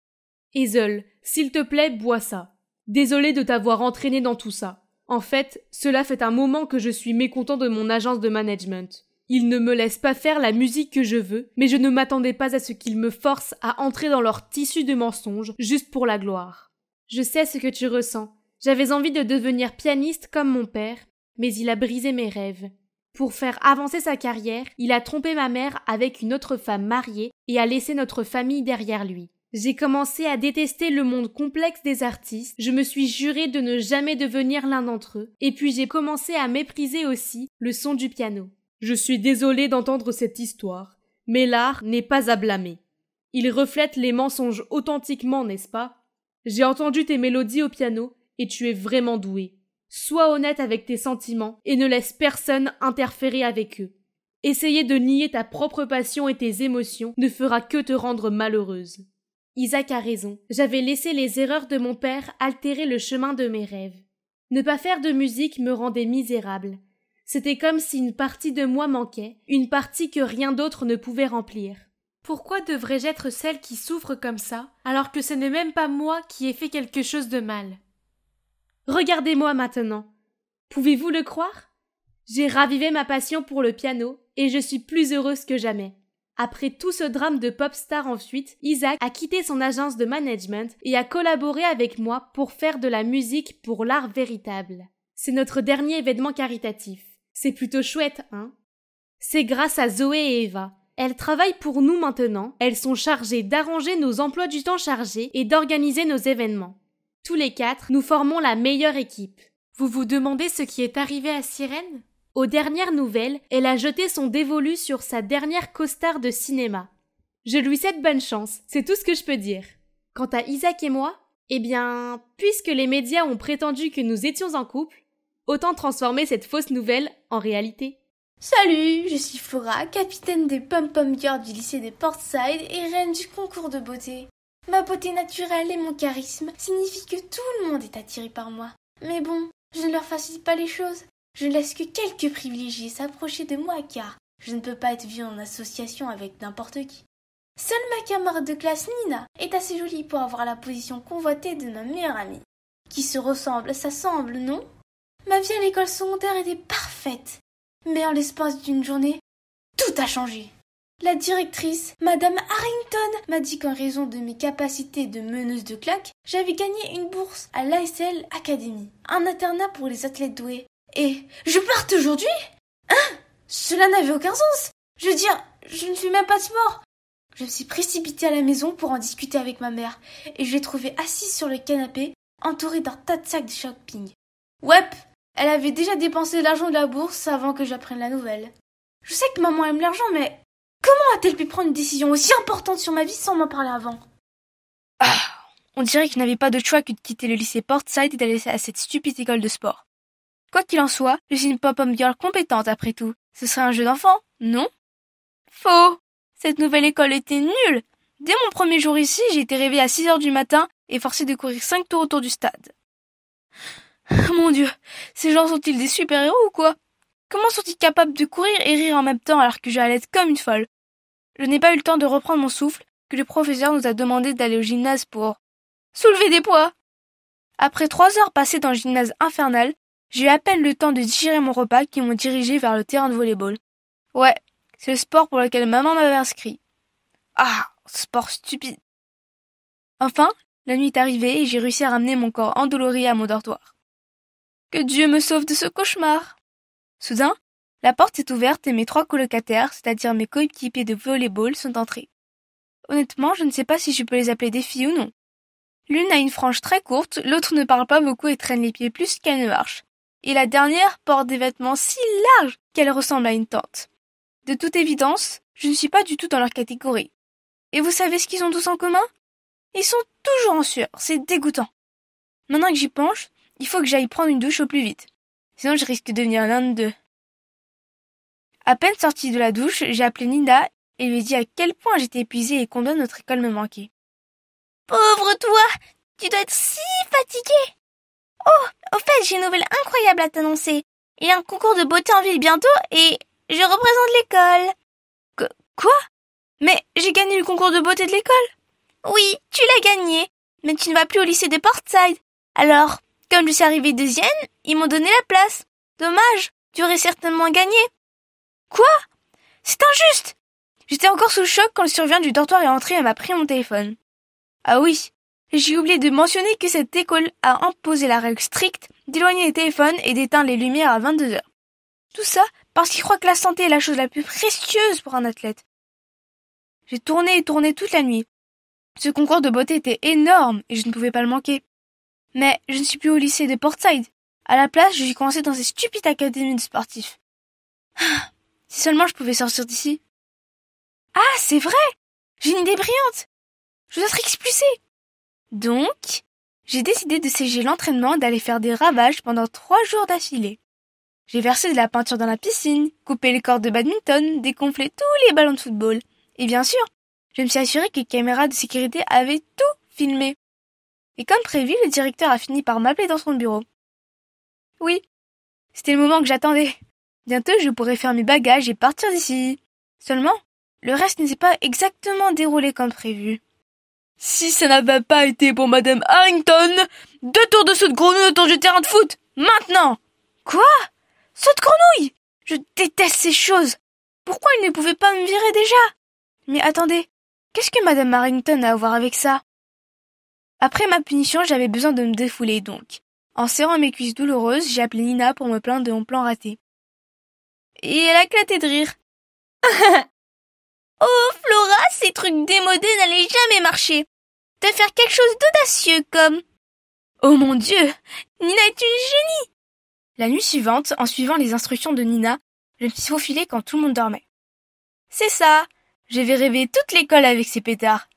« Hazel, s'il te plaît, bois ça. Désolé de t'avoir entraîné dans tout ça. En fait, cela fait un moment que je suis mécontent de mon agence de management. Ils ne me laissent pas faire la musique que je veux, mais je ne m'attendais pas à ce qu'ils me forcent à entrer dans leur tissu de mensonges juste pour la gloire. Je sais ce que tu ressens. J'avais envie de devenir pianiste comme mon père, mais il a brisé mes rêves. Pour faire avancer sa carrière, il a trompé ma mère avec une autre femme mariée et a laissé notre famille derrière lui. J'ai commencé à détester le monde complexe des artistes, je me suis juré de ne jamais devenir l'un d'entre eux, et puis j'ai commencé à mépriser aussi le son du piano. Je suis désolé d'entendre cette histoire, mais l'art n'est pas à blâmer. Il reflète les mensonges authentiquement, n'est-ce pas? J'ai entendu tes mélodies au piano, et tu es vraiment doué. Sois honnête avec tes sentiments, et ne laisse personne interférer avec eux. Essayer de nier ta propre passion et tes émotions ne fera que te rendre malheureuse. Isaac a raison. J'avais laissé les erreurs de mon père altérer le chemin de mes rêves. Ne pas faire de musique me rendait misérable. C'était comme si une partie de moi manquait, une partie que rien d'autre ne pouvait remplir. Pourquoi devrais-je être celle qui souffre comme ça, alors que ce n'est même pas moi qui ai fait quelque chose de mal? Regardez-moi maintenant. Pouvez-vous le croire? J'ai ravivé ma passion pour le piano et je suis plus heureuse que jamais. Après tout ce drame de pop star en fuite, Isaac a quitté son agence de management et a collaboré avec moi pour faire de la musique pour l'art véritable. C'est notre dernier événement caritatif. C'est plutôt chouette, hein? C'est grâce à Zoé et Eva. Elles travaillent pour nous maintenant. Elles sont chargées d'arranger nos emplois du temps chargés et d'organiser nos événements. Tous les 4, nous formons la meilleure équipe. Vous vous demandez ce qui est arrivé à Sirène? Aux dernières nouvelles, elle a jeté son dévolu sur sa dernière costard de cinéma. Je lui souhaite bonne chance, c'est tout ce que je peux dire. Quant à Isaac et moi, eh bien, puisque les médias ont prétendu que nous étions en couple, autant transformer cette fausse nouvelle en réalité. Salut, je suis Flora, capitaine des Pom-Pom Girls du lycée de Portside et reine du concours de beauté. Ma beauté naturelle et mon charisme signifient que tout le monde est attiré par moi. Mais bon, je ne leur facilite pas les choses. Je ne laisse que quelques privilégiés s'approcher de moi car je ne peux pas être vue en association avec n'importe qui. Seule ma camarade de classe Nina est assez jolie pour avoir la position convoitée de ma meilleure amie. Qui se ressemble, ça semble, non? Ma vie à l'école secondaire était parfaite. Mais en l'espace d'une journée, tout a changé. La directrice, Madame Harrington, m'a dit qu'en raison de mes capacités de meneuse de claque, j'avais gagné une bourse à l'ASL Academy, un internat pour les athlètes doués. Et je parte aujourd'hui? Hein? Cela n'avait aucun sens. Je veux dire, je ne fais même pas de sport. Je me suis précipitée à la maison pour en discuter avec ma mère, et je l'ai trouvée assise sur le canapé, entourée d'un tas de sacs de shopping. Ouais, elle avait déjà dépensé l'argent de la bourse avant que j'apprenne la nouvelle. Je sais que maman aime l'argent, mais comment a-t-elle pu prendre une décision aussi importante sur ma vie sans m'en parler avant? On dirait que je n'avais pas de choix que de quitter le lycée Portside et d'aller à cette stupide école de sport. Quoi qu'il en soit, je suis une pop-up girl compétente après tout. Ce serait un jeu d'enfant, non? Faux! Cette nouvelle école était nulle! Dès mon premier jour ici, j'ai été réveillée à 6h du matin et forcée de courir 5 tours autour du stade. Mon Dieu, ces gens sont-ils des super-héros ou quoi? Comment sont-ils capables de courir et rire en même temps alors que j'allais être comme une folle? Je n'ai pas eu le temps de reprendre mon souffle que le professeur nous a demandé d'aller au gymnase pour soulever des poids. Après 3 heures passées dans le gymnase infernal, j'ai eu à peine le temps de digérer mon repas qui m'ont dirigé vers le terrain de volley-ball. Ouais, c'est le sport pour lequel maman m'avait inscrit. Ah, sport stupide. Enfin, la nuit est arrivée et j'ai réussi à ramener mon corps endolori à mon dortoir. Que Dieu me sauve de ce cauchemar! Soudain, la porte s'est ouverte et mes 3 colocataires, c'est-à-dire mes coéquipiers de volley-ball, sont entrés. Honnêtement, je ne sais pas si je peux les appeler des filles ou non. L'une a une frange très courte, l'autre ne parle pas beaucoup et traîne les pieds plus qu'elle ne marche. Et la dernière porte des vêtements si larges qu'elle ressemble à une tante. De toute évidence, je ne suis pas du tout dans leur catégorie. Et vous savez ce qu'ils ont tous en commun? Ils sont toujours en sueur, c'est dégoûtant. Maintenant que j'y penche, il faut que j'aille prendre une douche au plus vite. Sinon je risque de devenir l'un d'eux. À peine sortie de la douche, j'ai appelé Nina et lui ai dit à quel point j'étais épuisée et combien notre école me manquait. Pauvre toi, tu dois être si fatiguée. Oh, au fait, j'ai une nouvelle incroyable à t'annoncer. Il y a un concours de beauté en ville bientôt et je représente l'école. Quoi? Mais j'ai gagné le concours de beauté de l'école? Oui, tu l'as gagné, mais tu ne vas plus au lycée de Portside. Alors, comme je suis arrivée deuxième, ils m'ont donné la place. Dommage, tu aurais certainement gagné. Quoi? C'est injuste! J'étais encore sous le choc quand le surveillant du dortoir est entré et m'a pris mon téléphone. Ah oui, j'ai oublié de mentionner que cette école a imposé la règle stricte d'éloigner les téléphones et d'éteindre les lumières à 22h. Tout ça parce qu'ils croient que la santé est la chose la plus précieuse pour un athlète. J'ai tourné et tourné toute la nuit. Ce concours de beauté était énorme et je ne pouvais pas le manquer. Mais je ne suis plus au lycée de Portside. À la place, je suis coincée dans ces stupides académies de sportifs. Si seulement je pouvais sortir d'ici. Ah, c'est vrai! J'ai une idée brillante! Je dois être expulsée! Donc, j'ai décidé de sécher l'entraînement et d'aller faire des ravages pendant 3 jours d'affilée. J'ai versé de la peinture dans la piscine, coupé les cordes de badminton, dégonflé tous les ballons de football. Et bien sûr, je me suis assurée que les caméras de sécurité avaient tout filmé. Et comme prévu, le directeur a fini par m'appeler dans son bureau. Oui, c'était le moment que j'attendais. Bientôt, je pourrais faire mes bagages et partir d'ici. Seulement, le reste ne s'est pas exactement déroulé comme prévu. Si ça n'avait pas été pour Madame Harrington, 2 tours de saut de grenouille autour du terrain de foot, maintenant! Quoi? Saut de grenouille? Je déteste ces choses. Pourquoi il ne pouvait pas me virer déjà? Mais attendez, qu'est-ce que Madame Harrington a à voir avec ça? Après ma punition, j'avais besoin de me défouler donc. En serrant mes cuisses douloureuses, j'ai appelé Nina pour me plaindre de mon plan raté. Et elle a éclaté de rire. Oh, Flora, ces trucs démodés n'allaient jamais marcher. De faire quelque chose d'audacieux comme... Oh mon Dieu, Nina est une génie! La nuit suivante, en suivant les instructions de Nina, je me suis faufilée quand tout le monde dormait. C'est ça, je vais rêver toute l'école avec ces pétards.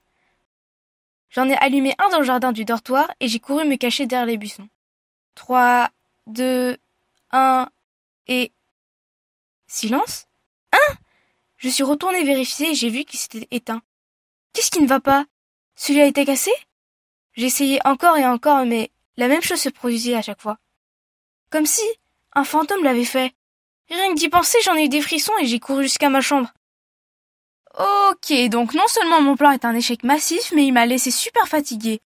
J'en ai allumé un dans le jardin du dortoir et j'ai couru me cacher derrière les buissons. 3, 2, 1 et... Silence? Hein? Je suis retournée vérifier et j'ai vu qu'il s'était éteint. Qu'est-ce qui ne va pas? Celui a été cassé? J'ai essayé encore et encore, mais la même chose se produisait à chaque fois. Comme si un fantôme l'avait fait. Rien que d'y penser, j'en ai eu des frissons et j'ai couru jusqu'à ma chambre. Ok, donc non seulement mon plan est un échec massif, mais il m'a laissé super fatiguée.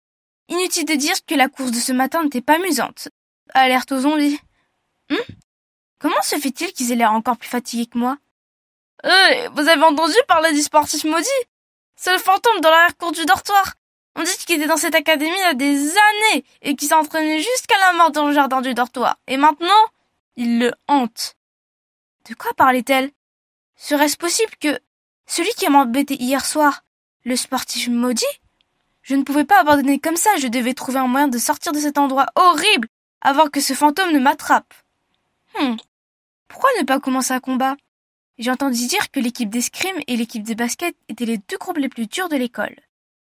Inutile de dire que la course de ce matin n'était pas amusante. Alerte aux zombies. Comment se fait-il qu'ils aient l'air encore plus fatigués que moi? Vous avez entendu parler du sportif maudit? C'est le fantôme dans l'arrière-cour du dortoir. On dit qu'il était dans cette académie il y a des années et qu'il s'est entraîné jusqu'à la mort dans le jardin du dortoir. Et maintenant, il le hante. De quoi parlait-elle? Serait-ce possible que celui qui m'a embêté hier soir, le sportif maudit? Je ne pouvais pas abandonner comme ça, je devais trouver un moyen de sortir de cet endroit horrible avant que ce fantôme ne m'attrape. Pourquoi ne pas commencer un combat? J'ai entendu dire que l'équipe d'escrime et l'équipe de basket étaient les 2 groupes les plus durs de l'école.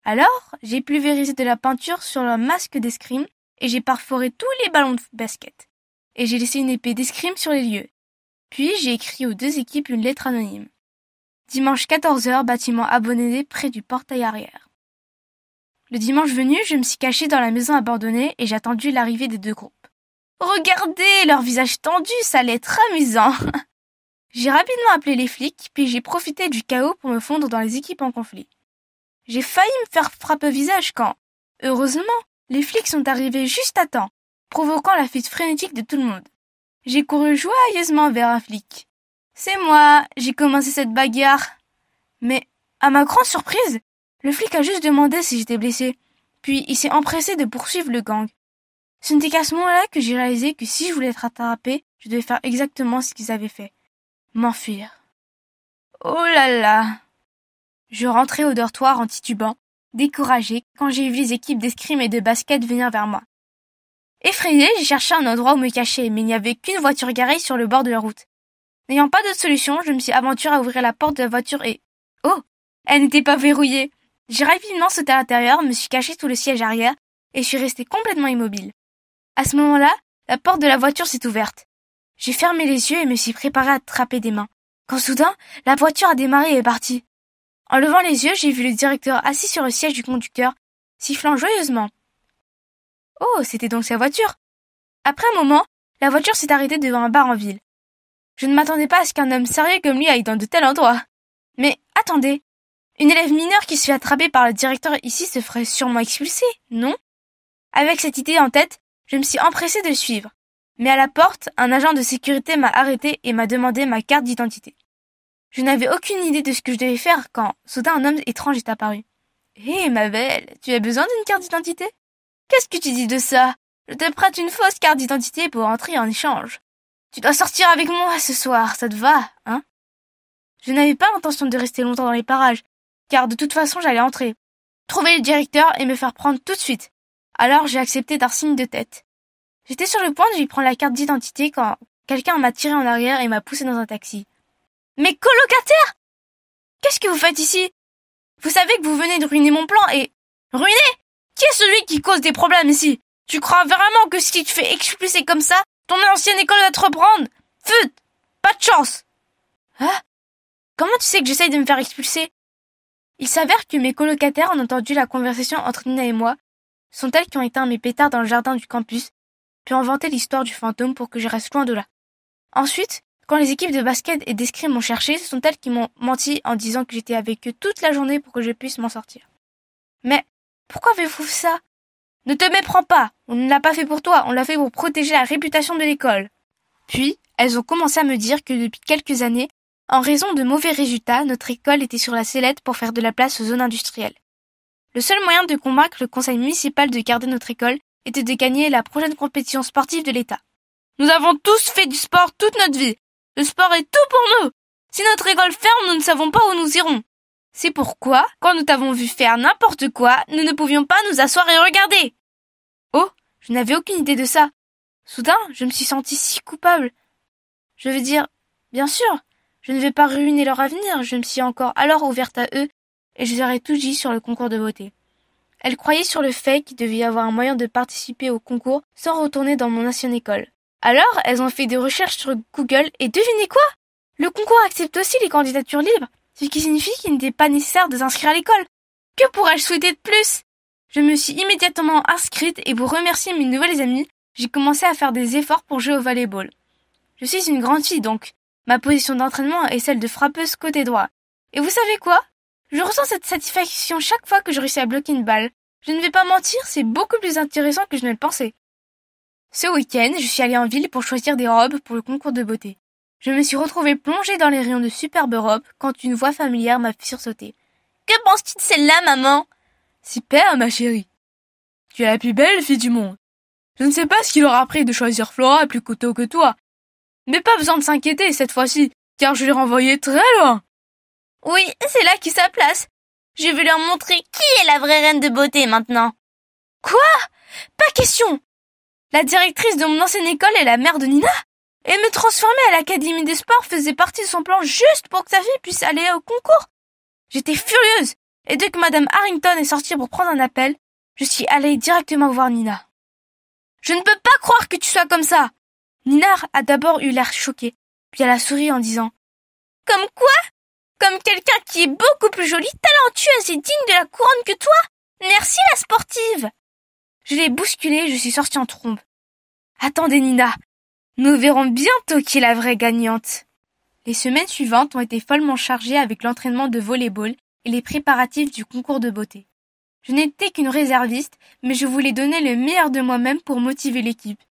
Alors, j'ai pulvérisé de la peinture sur leur masque d'escrime et j'ai perforé tous les ballons de basket. Et j'ai laissé une épée d'escrime sur les lieux. Puis j'ai écrit aux 2 équipes une lettre anonyme. Dimanche 14h, bâtiment abandonné près du portail arrière. Le dimanche venu, je me suis cachée dans la maison abandonnée et j'ai attendu l'arrivée des 2 groupes. Regardez, leurs visages tendus, ça allait être amusant. J'ai rapidement appelé les flics, puis j'ai profité du chaos pour me fondre dans les équipes en conflit. J'ai failli me faire frapper au visage quand, heureusement, les flics sont arrivés juste à temps, provoquant la fuite frénétique de tout le monde. J'ai couru joyeusement vers un flic. C'est moi, j'ai commencé cette bagarre. Mais, à ma grande surprise, le flic a juste demandé si j'étais blessé, puis il s'est empressé de poursuivre le gang. Ce n'était qu'à ce moment-là que j'ai réalisé que si je voulais être attrapé, je devais faire exactement ce qu'ils avaient fait. M'enfuir. Oh là là! Je rentrais au dortoir en titubant, découragée, quand j'ai vu les équipes d'escrime et de basket venir vers moi. Effrayée, j'ai cherché un endroit où me cacher, mais il n'y avait qu'une voiture garée sur le bord de la route. N'ayant pas d'autre solution, je me suis aventurée à ouvrir la porte de la voiture et... Oh! Elle n'était pas verrouillée. J'ai rapidement sauté à l'intérieur, me suis cachée sous le siège arrière et je suis restée complètement immobile. À ce moment-là, la porte de la voiture s'est ouverte. J'ai fermé les yeux et me suis préparée à attraper des mains. Quand soudain, la voiture a démarré et est partie. En levant les yeux, j'ai vu le directeur assis sur le siège du conducteur, sifflant joyeusement. Oh, c'était donc sa voiture. Après un moment, la voiture s'est arrêtée devant un bar en ville. Je ne m'attendais pas à ce qu'un homme sérieux comme lui aille dans de tels endroits. Mais attendez, une élève mineure qui se fait attraper par le directeur ici se ferait sûrement expulser, non? Avec cette idée en tête, je me suis empressée de le suivre. Mais à la porte, un agent de sécurité m'a arrêté et m'a demandé ma carte d'identité. Je n'avais aucune idée de ce que je devais faire quand, soudain, un homme étrange est apparu. Hé, ma belle, tu as besoin d'une carte d'identité? Qu'est-ce que tu dis de ça? Je te prête une fausse carte d'identité pour entrer en échange. Tu dois sortir avec moi ce soir, ça te va, hein? Je n'avais pas l'intention de rester longtemps dans les parages, car de toute façon j'allais entrer, trouver le directeur et me faire prendre tout de suite. Alors j'ai accepté d'un signe de tête. J'étais sur le point de lui prendre la carte d'identité quand quelqu'un m'a tiré en arrière et m'a poussé dans un taxi. Mes colocataires! Qu'est-ce que vous faites ici? Vous savez que vous venez de ruiner mon plan et... Ruiner? Qui est celui qui cause des problèmes ici? Tu crois vraiment que si tu te fais expulser comme ça, ton ancienne école va te reprendre? Fut! Pas de chance! Hein? Comment tu sais que j'essaye de me faire expulser? Il s'avère que mes colocataires ont entendu la conversation entre Nina et moi. Ce sont elles qui ont éteint mes pétards dans le jardin du campus, puis ont inventé l'histoire du fantôme pour que je reste loin de là. Ensuite, quand les équipes de basket et d'escrime m'ont cherché, ce sont elles qui m'ont menti en disant que j'étais avec eux toute la journée pour que je puisse m'en sortir. Mais pourquoi avez-vous fait ça? Ne te méprends pas, on ne l'a pas fait pour toi, on l'a fait pour protéger la réputation de l'école. Puis, elles ont commencé à me dire que depuis quelques années, en raison de mauvais résultats, notre école était sur la sellette pour faire de la place aux zones industrielles. Le seul moyen de convaincre le conseil municipal de garder notre école était de gagner la prochaine compétition sportive de l'État. Nous avons tous fait du sport toute notre vie. Le sport est tout pour nous. Si notre école ferme, nous ne savons pas où nous irons. C'est pourquoi, quand nous t'avons vu faire n'importe quoi, nous ne pouvions pas nous asseoir et regarder. Oh, je n'avais aucune idée de ça. Soudain, je me suis sentie si coupable. Je veux dire, bien sûr, je ne vais pas ruiner leur avenir, je me suis encore alors ouverte à eux et je leur ai tout dit sur le concours de beauté. Elles croyaient sur le fait qu'il devait y avoir un moyen de participer au concours sans retourner dans mon ancienne école. Alors, elles ont fait des recherches sur Google et devinez quoi? Le concours accepte aussi les candidatures libres, ce qui signifie qu'il n'était pas nécessaire de s'inscrire à l'école. Que pourrais-je souhaiter de plus? Je me suis immédiatement inscrite et pour remercier mes nouvelles amies, j'ai commencé à faire des efforts pour jouer au volleyball. Je suis une grande fille donc. Ma position d'entraînement est celle de frappeuse côté droit. Et vous savez quoi? Je ressens cette satisfaction chaque fois que je réussis à bloquer une balle. Je ne vais pas mentir, c'est beaucoup plus intéressant que je ne le pensais. Ce week-end, je suis allée en ville pour choisir des robes pour le concours de beauté. Je me suis retrouvée plongée dans les rayons de superbes robes quand une voix familière m'a fait sursauter. « Que penses-tu de celle-là, maman ?»« Super, ma chérie. Tu es la plus belle fille du monde. Je ne sais pas ce qu'il aura pris de choisir Flora plus coteau que toi. Mais pas besoin de s'inquiéter cette fois-ci, car je l'ai renvoyée très loin. » Oui, c'est là qu'est sa place. Je vais leur montrer qui est la vraie reine de beauté maintenant. Quoi? Pas question. La directrice de mon ancienne école est la mère de Nina. Et me transformer à l'académie des sports faisait partie de son plan juste pour que sa fille puisse aller au concours. J'étais furieuse. Et dès que Madame Harrington est sortie pour prendre un appel, je suis allée directement voir Nina. Je ne peux pas croire que tu sois comme ça. Nina a d'abord eu l'air choquée, puis elle a souri en disant « Comme quoi? Comme quelqu'un qui est beaucoup plus jolie, talentueuse et digne de la couronne que toi? Merci la sportive !» Je l'ai bousculée et je suis sortie en trombe. Attendez Nina, nous verrons bientôt qui est la vraie gagnante. Les semaines suivantes ont été follement chargées avec l'entraînement de volley-ball et les préparatifs du concours de beauté. Je n'étais qu'une réserviste, mais je voulais donner le meilleur de moi-même pour motiver l'équipe.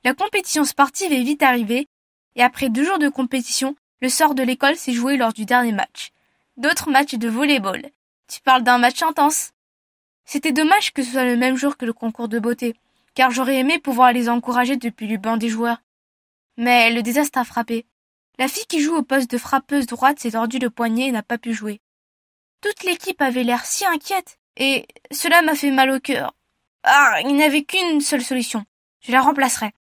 La compétition sportive est vite arrivée, et après 2 jours de compétition, le sort de l'école s'est joué lors du dernier match. D'autres matchs de volley-ball. Tu parles d'un match intense. C'était dommage que ce soit le même jour que le concours de beauté, car j'aurais aimé pouvoir les encourager depuis le banc des joueurs. Mais le désastre a frappé. La fille qui joue au poste de frappeuse droite s'est tordue le poignet et n'a pas pu jouer. Toute l'équipe avait l'air si inquiète, et cela m'a fait mal au cœur. Ah, il n'y avait qu'une seule solution. Je la remplacerai.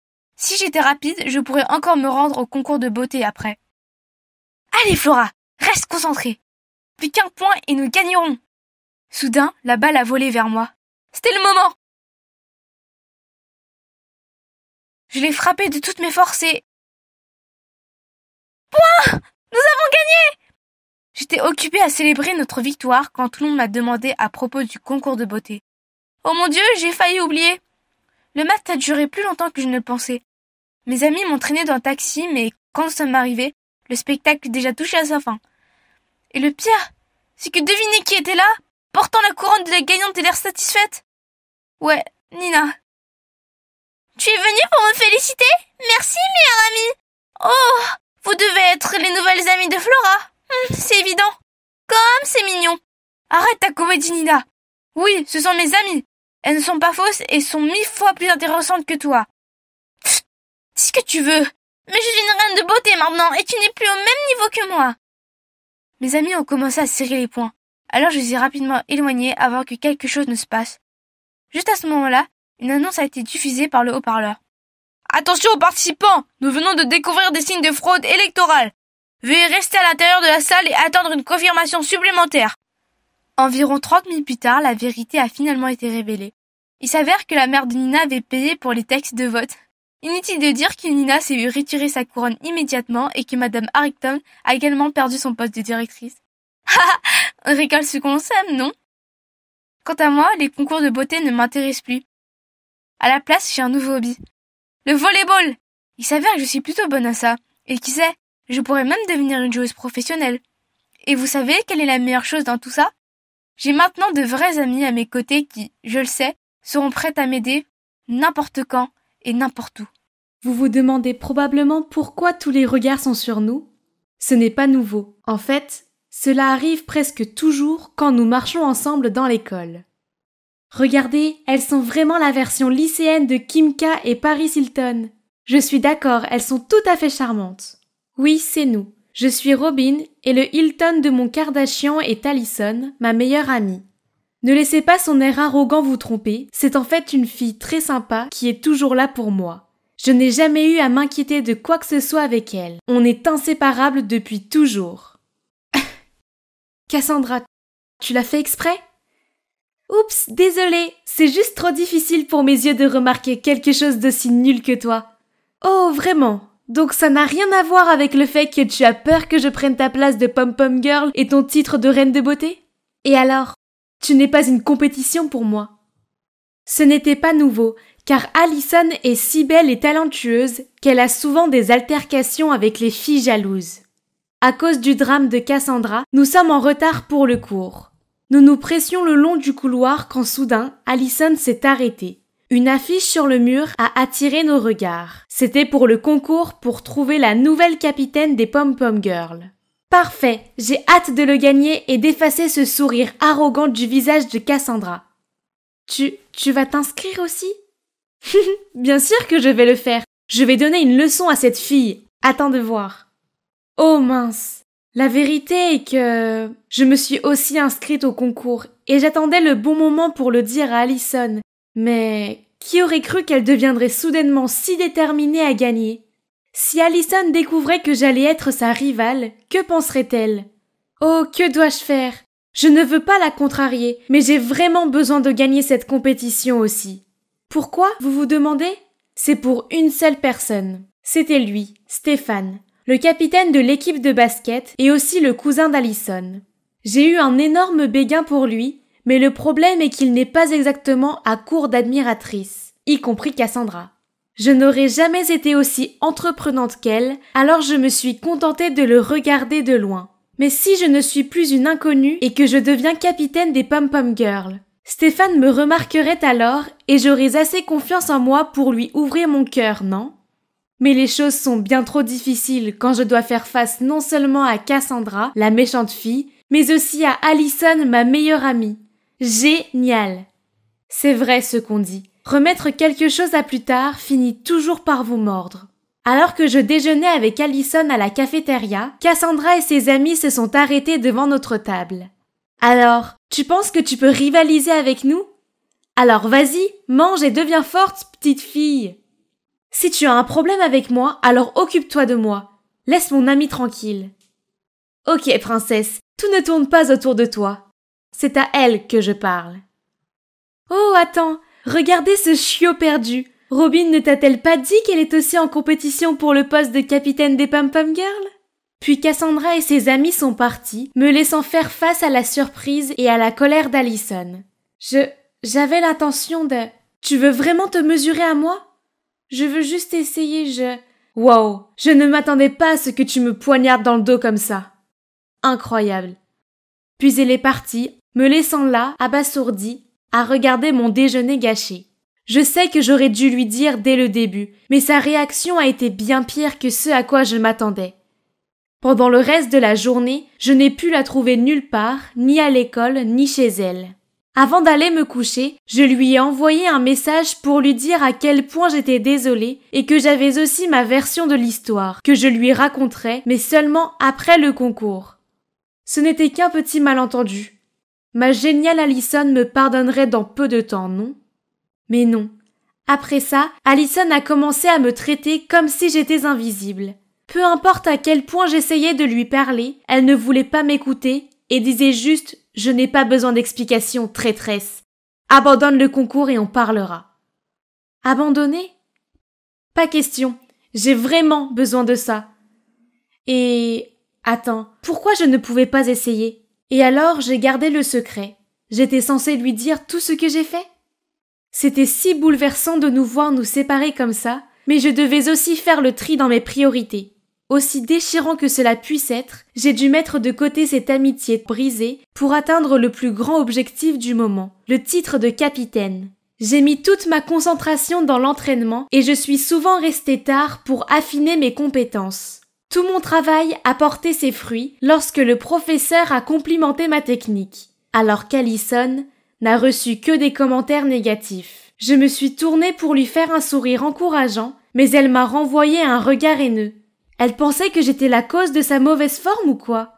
Si j'étais rapide, je pourrais encore me rendre au concours de beauté après. Allez Flora, reste concentrée. Plus qu'1 point et nous gagnerons. Soudain, la balle a volé vers moi. C'était le moment. Je l'ai frappée de toutes mes forces et... Point! Nous avons gagné! J'étais occupée à célébrer notre victoire quand tout le monde m'a demandé à propos du concours de beauté. Oh mon Dieu, j'ai failli oublier. Le match a duré plus longtemps que je ne le pensais. Mes amis m'ont traîné dans le taxi, mais quand nous sommes arrivés, le spectacle déjà touché à sa fin. Et le pire, c'est que devinez qui était là, portant la couronne de la gagnante et l'air satisfaite. Ouais, Nina. Tu es venue pour me féliciter? Merci, meilleure amie. Oh, vous devez être les nouvelles amies de Flora. C'est évident. Comme c'est mignon. Arrête ta comédie, Nina. Oui, ce sont mes amies. Elles ne sont pas fausses et sont 1000 fois plus intéressantes que toi. Pfft, dis ce que tu veux. Mais je suis une reine de beauté maintenant et tu n'es plus au même niveau que moi. Mes amis ont commencé à serrer les poings. Alors je les ai rapidement éloignés avant que quelque chose ne se passe. Juste à ce moment-là, une annonce a été diffusée par le haut-parleur. Attention aux participants, nous venons de découvrir des signes de fraude électorale. Veuillez rester à l'intérieur de la salle et attendre une confirmation supplémentaire. Environ 30 minutes plus tard, la vérité a finalement été révélée. Il s'avère que la mère de Nina avait payé pour les textes de vote. Inutile de dire que Nina s'est vu retirer sa couronne immédiatement et que Madame Harrington a également perdu son poste de directrice. On rigole ce qu'on s'aime, non? Quant à moi, les concours de beauté ne m'intéressent plus. À la place, j'ai un nouveau hobby. Le volleyball! Il s'avère que je suis plutôt bonne à ça. Et qui sait, je pourrais même devenir une joueuse professionnelle. Et vous savez quelle est la meilleure chose dans tout ça? J'ai maintenant de vrais amis à mes côtés qui, je le sais, seront prêts à m'aider n'importe quand et n'importe où. Vous vous demandez probablement pourquoi tous les regards sont sur nous? Ce n'est pas nouveau. En fait, cela arrive presque toujours quand nous marchons ensemble dans l'école. Regardez, elles sont vraiment la version lycéenne de Kim K et Paris Hilton. Je suis d'accord, elles sont tout à fait charmantes. Oui, c'est nous. Je suis Robin et le Hilton de mon Kardashian est Allison, ma meilleure amie. Ne laissez pas son air arrogant vous tromper, c'est en fait une fille très sympa qui est toujours là pour moi. Je n'ai jamais eu à m'inquiéter de quoi que ce soit avec elle. On est inséparables depuis toujours. Cassandra, tu l'as fait exprès? Oups, désolée, c'est juste trop difficile pour mes yeux de remarquer quelque chose d'aussi nul que toi. Oh, vraiment? Donc ça n'a rien à voir avec le fait que tu as peur que je prenne ta place de pom-pom girl et ton titre de reine de beauté? Et alors, tu n'es pas une compétition pour moi. Ce n'était pas nouveau, car Allison est si belle et talentueuse qu'elle a souvent des altercations avec les filles jalouses. À cause du drame de Cassandra, nous sommes en retard pour le cours. Nous nous pressions le long du couloir quand soudain, Allison s'est arrêtée. Une affiche sur le mur a attiré nos regards. C'était pour le concours pour trouver la nouvelle capitaine des Pom-Pom Girls. Parfait, j'ai hâte de le gagner et d'effacer ce sourire arrogant du visage de Cassandra. Tu vas t'inscrire aussi? Bien sûr que je vais le faire. Je vais donner une leçon à cette fille. Attends de voir. Oh mince. La vérité est que je me suis aussi inscrite au concours et j'attendais le bon moment pour le dire à Allison. Mais qui aurait cru qu'elle deviendrait soudainement si déterminée à gagner? Si Allison découvrait que j'allais être sa rivale, que penserait-elle? Oh, que dois-je faire? Je ne veux pas la contrarier, mais j'ai vraiment besoin de gagner cette compétition aussi. Pourquoi, vous vous demandez? C'est pour une seule personne. C'était lui, Stéphane, le capitaine de l'équipe de basket et aussi le cousin d'Allison. J'ai eu un énorme béguin pour lui, mais le problème est qu'il n'est pas exactement à court d'admiratrices, y compris Cassandra. Je n'aurais jamais été aussi entreprenante qu'elle, alors je me suis contentée de le regarder de loin. Mais si je ne suis plus une inconnue et que je deviens capitaine des Pom-Pom Girls, Stéphane me remarquerait alors et j'aurais assez confiance en moi pour lui ouvrir mon cœur, non? Mais les choses sont bien trop difficiles quand je dois faire face non seulement à Cassandra, la méchante fille, mais aussi à Allison, ma meilleure amie. Génial! C'est vrai ce qu'on dit. Remettre quelque chose à plus tard finit toujours par vous mordre. Alors que je déjeunais avec Allison à la cafétéria, Cassandra et ses amis se sont arrêtés devant notre table. Alors, tu penses que tu peux rivaliser avec nous? Alors vas-y, mange et deviens forte, petite fille. Si tu as un problème avec moi, alors occupe-toi de moi. Laisse mon amie tranquille. Ok, princesse, tout ne tourne pas autour de toi. C'est à elle que je parle. Oh, attends, regardez ce chiot perdu. Robin ne t'a-t-elle pas dit qu'elle est aussi en compétition pour le poste de capitaine des Pom-Pom Girls? Puis Cassandra et ses amis sont partis, me laissant faire face à la surprise et à la colère d'Allison. J'avais l'intention de... Tu veux vraiment te mesurer à moi? Je veux juste essayer, Wow, je ne m'attendais pas à ce que tu me poignardes dans le dos comme ça. Incroyable. Puis elle est partie, me laissant là, abasourdie, à regarder mon déjeuner gâché. Je sais que j'aurais dû lui dire dès le début, mais sa réaction a été bien pire que ce à quoi je m'attendais. Pendant le reste de la journée, je n'ai pu la trouver nulle part, ni à l'école, ni chez elle. Avant d'aller me coucher, je lui ai envoyé un message pour lui dire à quel point j'étais désolée et que j'avais aussi ma version de l'histoire, que je lui raconterais, mais seulement après le concours. Ce n'était qu'un petit malentendu. Ma géniale Allison me pardonnerait dans peu de temps, non? Mais non. Après ça, Allison a commencé à me traiter comme si j'étais invisible. Peu importe à quel point j'essayais de lui parler, elle ne voulait pas m'écouter et disait juste « Je n'ai pas besoin d'explications, traîtresse. Abandonne le concours et on parlera. » Abandonner? Pas question. J'ai vraiment besoin de ça. Et... Attends, pourquoi je ne pouvais pas essayer? Et alors j'ai gardé le secret. J'étais censée lui dire tout ce que j'ai fait? C'était si bouleversant de nous voir nous séparer comme ça, mais je devais aussi faire le tri dans mes priorités. Aussi déchirant que cela puisse être, j'ai dû mettre de côté cette amitié brisée pour atteindre le plus grand objectif du moment, le titre de capitaine. J'ai mis toute ma concentration dans l'entraînement et je suis souvent restée tard pour affiner mes compétences. Tout mon travail a porté ses fruits lorsque le professeur a complimenté ma technique, alors qu'Alison n'a reçu que des commentaires négatifs. Je me suis tournée pour lui faire un sourire encourageant, mais elle m'a renvoyé un regard haineux. Elle pensait que j'étais la cause de sa mauvaise forme ou quoi?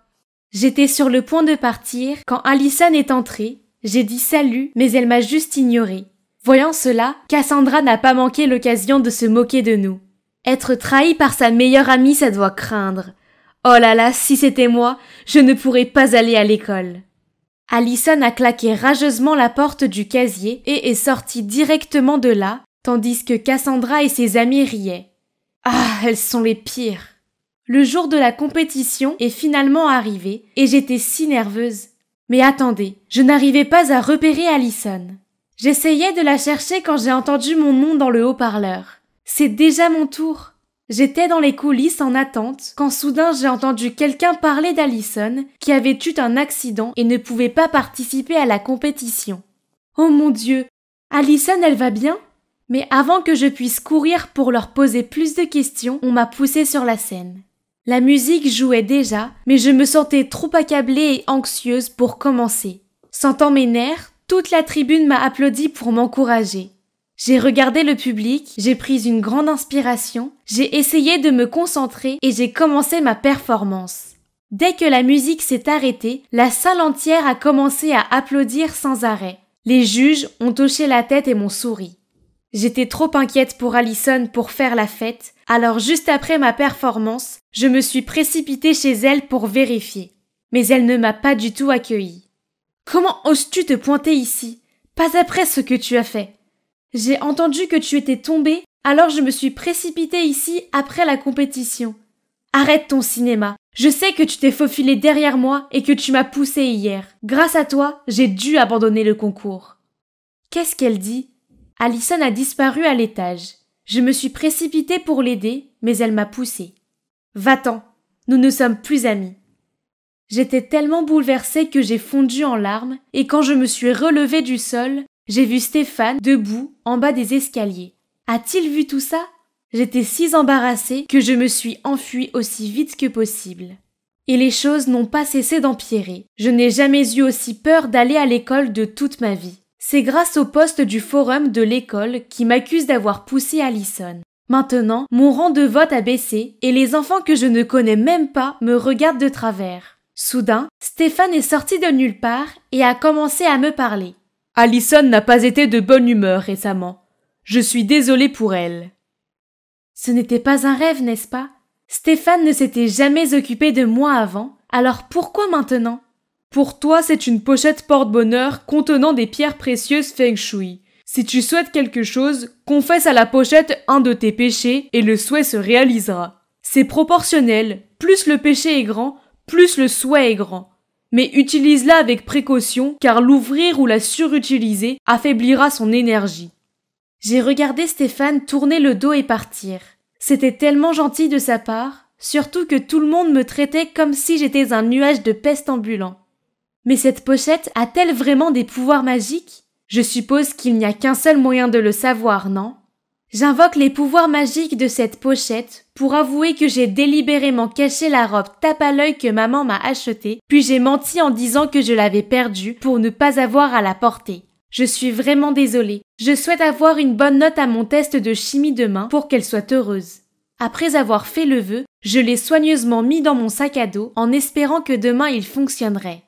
J'étais sur le point de partir quand Alison est entrée. J'ai dit salut, mais elle m'a juste ignoré. Voyant cela, Cassandra n'a pas manqué l'occasion de se moquer de nous. Être trahie par sa meilleure amie, ça doit craindre. Oh là là, si c'était moi, je ne pourrais pas aller à l'école. Alison a claqué rageusement la porte du casier et est sortie directement de là, tandis que Cassandra et ses amis riaient. Ah, elles sont les pires. Le jour de la compétition est finalement arrivé et j'étais si nerveuse. Mais attendez, je n'arrivais pas à repérer Alison. J'essayais de la chercher quand j'ai entendu mon nom dans le haut-parleur. C'est déjà mon tour. J'étais dans les coulisses en attente quand soudain j'ai entendu quelqu'un parler d'Alison qui avait eu un accident et ne pouvait pas participer à la compétition. Oh mon Dieu, Alison elle va bien? Mais avant que je puisse courir pour leur poser plus de questions, on m'a poussée sur la scène. La musique jouait déjà, mais je me sentais trop accablée et anxieuse pour commencer. Sentant mes nerfs, toute la tribune m'a applaudi pour m'encourager. J'ai regardé le public, j'ai pris une grande inspiration, j'ai essayé de me concentrer et j'ai commencé ma performance. Dès que la musique s'est arrêtée, la salle entière a commencé à applaudir sans arrêt. Les juges ont hoché la tête et m'ont souri. J'étais trop inquiète pour Alison pour faire la fête, alors juste après ma performance, je me suis précipitée chez elle pour vérifier. Mais elle ne m'a pas du tout accueillie. Comment oses-tu te pointer ici? Pas après ce que tu as fait. J'ai entendu que tu étais tombée, alors je me suis précipitée ici après la compétition. Arrête ton cinéma. Je sais que tu t'es faufilé derrière moi et que tu m'as poussée hier. Grâce à toi, j'ai dû abandonner le concours. Qu'est-ce qu'elle dit? Alison a disparu à l'étage. Je me suis précipitée pour l'aider, mais elle m'a poussée. Va-t'en, nous ne sommes plus amis. J'étais tellement bouleversée que j'ai fondu en larmes et quand je me suis relevée du sol, j'ai vu Stéphane debout en bas des escaliers. A-t-il vu tout ça? J'étais si embarrassée que je me suis enfuie aussi vite que possible. Et les choses n'ont pas cessé d'empirer. Je n'ai jamais eu aussi peur d'aller à l'école de toute ma vie. C'est grâce au poste du forum de l'école qui m'accuse d'avoir poussé Alison. Maintenant, mon rang de vote a baissé et les enfants que je ne connais même pas me regardent de travers. Soudain, Stéphane est sorti de nulle part et a commencé à me parler. Alison n'a pas été de bonne humeur récemment. Je suis désolée pour elle. Ce n'était pas un rêve, n'est-ce pas? Stéphane ne s'était jamais occupé de moi avant, alors pourquoi maintenant? Pour toi, c'est une pochette porte-bonheur contenant des pierres précieuses feng shui. Si tu souhaites quelque chose, confesse à la pochette un de tes péchés et le souhait se réalisera. C'est proportionnel, plus le péché est grand, plus le souhait est grand. Mais utilise-la avec précaution car l'ouvrir ou la surutiliser affaiblira son énergie. J'ai regardé Stéphane tourner le dos et partir. C'était tellement gentil de sa part, surtout que tout le monde me traitait comme si j'étais un nuage de peste ambulant. Mais cette pochette a-t-elle vraiment des pouvoirs magiques? Je suppose qu'il n'y a qu'un seul moyen de le savoir, non? J'invoque les pouvoirs magiques de cette pochette pour avouer que j'ai délibérément caché la robe tape à l'œil que maman m'a achetée, puis j'ai menti en disant que je l'avais perdue pour ne pas avoir à la porter. Je suis vraiment désolée. Je souhaite avoir une bonne note à mon test de chimie demain pour qu'elle soit heureuse. Après avoir fait le vœu, je l'ai soigneusement mis dans mon sac à dos en espérant que demain il fonctionnerait.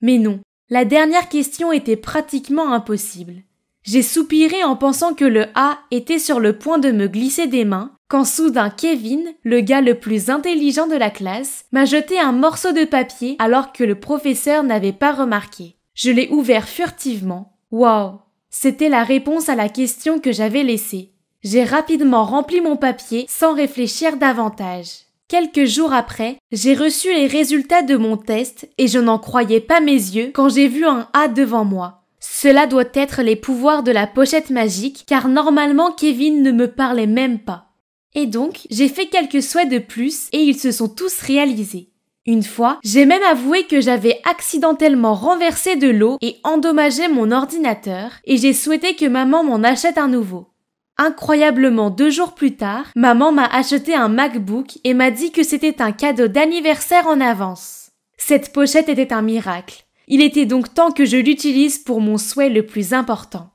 Mais non, la dernière question était pratiquement impossible. J'ai soupiré en pensant que le A était sur le point de me glisser des mains, quand soudain Kevin, le gars le plus intelligent de la classe, m'a jeté un morceau de papier alors que le professeur n'avait pas remarqué. Je l'ai ouvert furtivement. Waouh! C'était la réponse à la question que j'avais laissée. J'ai rapidement rempli mon papier sans réfléchir davantage. Quelques jours après, j'ai reçu les résultats de mon test et je n'en croyais pas mes yeux quand j'ai vu un A devant moi. Cela doit être les pouvoirs de la pochette magique car normalement Kevin ne me parlait même pas. Et donc, j'ai fait quelques souhaits de plus et ils se sont tous réalisés. Une fois, j'ai même avoué que j'avais accidentellement renversé de l'eau et endommagé mon ordinateur et j'ai souhaité que maman m'en achète un nouveau. Incroyablement 2 jours plus tard, maman m'a acheté un MacBook et m'a dit que c'était un cadeau d'anniversaire en avance. Cette pochette était un miracle. Il était donc temps que je l'utilise pour mon souhait le plus important.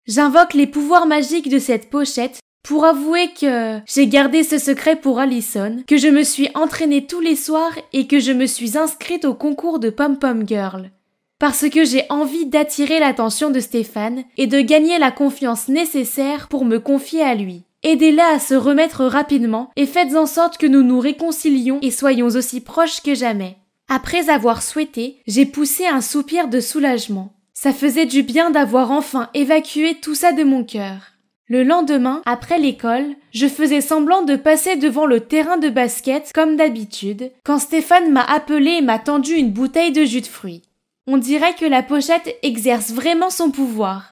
J'invoque les pouvoirs magiques de cette pochette pour avouer que j'ai gardé ce secret pour Allison, que je me suis entraînée tous les soirs et que je me suis inscrite au concours de Pom Pom Girl. Parce que j'ai envie d'attirer l'attention de Stéphane et de gagner la confiance nécessaire pour me confier à lui. Aidez-la à se remettre rapidement et faites en sorte que nous nous réconcilions et soyons aussi proches que jamais. Après avoir souhaité, j'ai poussé un soupir de soulagement. Ça faisait du bien d'avoir enfin évacué tout ça de mon cœur. Le lendemain, après l'école, je faisais semblant de passer devant le terrain de basket comme d'habitude, quand Stéphane m'a appelé et m'a tendu une bouteille de jus de fruits. On dirait que la pochette exerce vraiment son pouvoir.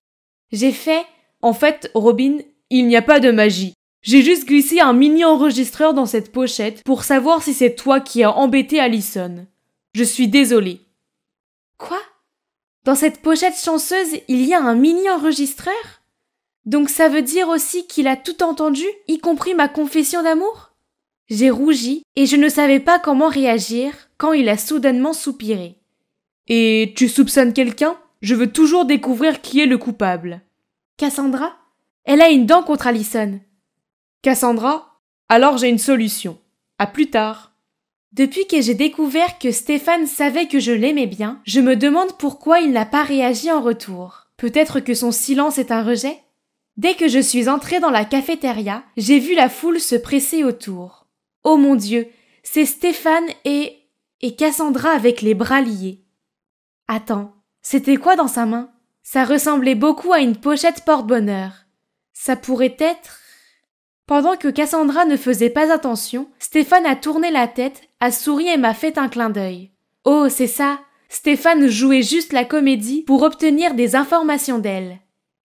J'ai fait « En fait, Robin, il n'y a pas de magie. J'ai juste glissé un mini-enregistreur dans cette pochette pour savoir si c'est toi qui as embêté Allison. Je suis désolée. » Quoi? Dans cette pochette chanceuse, il y a un mini-enregistreur? Donc ça veut dire aussi qu'il a tout entendu, y compris ma confession d'amour? J'ai rougi et je ne savais pas comment réagir quand il a soudainement soupiré. Et tu soupçonnes quelqu'un? Je veux toujours découvrir qui est le coupable. Cassandra? Elle a une dent contre Allison. Cassandra? Alors j'ai une solution. À plus tard. Depuis que j'ai découvert que Stéphane savait que je l'aimais bien, je me demande pourquoi il n'a pas réagi en retour. Peut-être que son silence est un rejet? Dès que je suis entrée dans la cafétéria, j'ai vu la foule se presser autour. Oh mon Dieu, c'est Stéphane et Cassandra avec les bras liés. Attends, c'était quoi dans sa main? Ça ressemblait beaucoup à une pochette porte-bonheur. Ça pourrait être... Pendant que Cassandra ne faisait pas attention, Stéphane a tourné la tête, a souri et m'a fait un clin d'œil. Oh, c'est ça! Stéphane jouait juste la comédie pour obtenir des informations d'elle.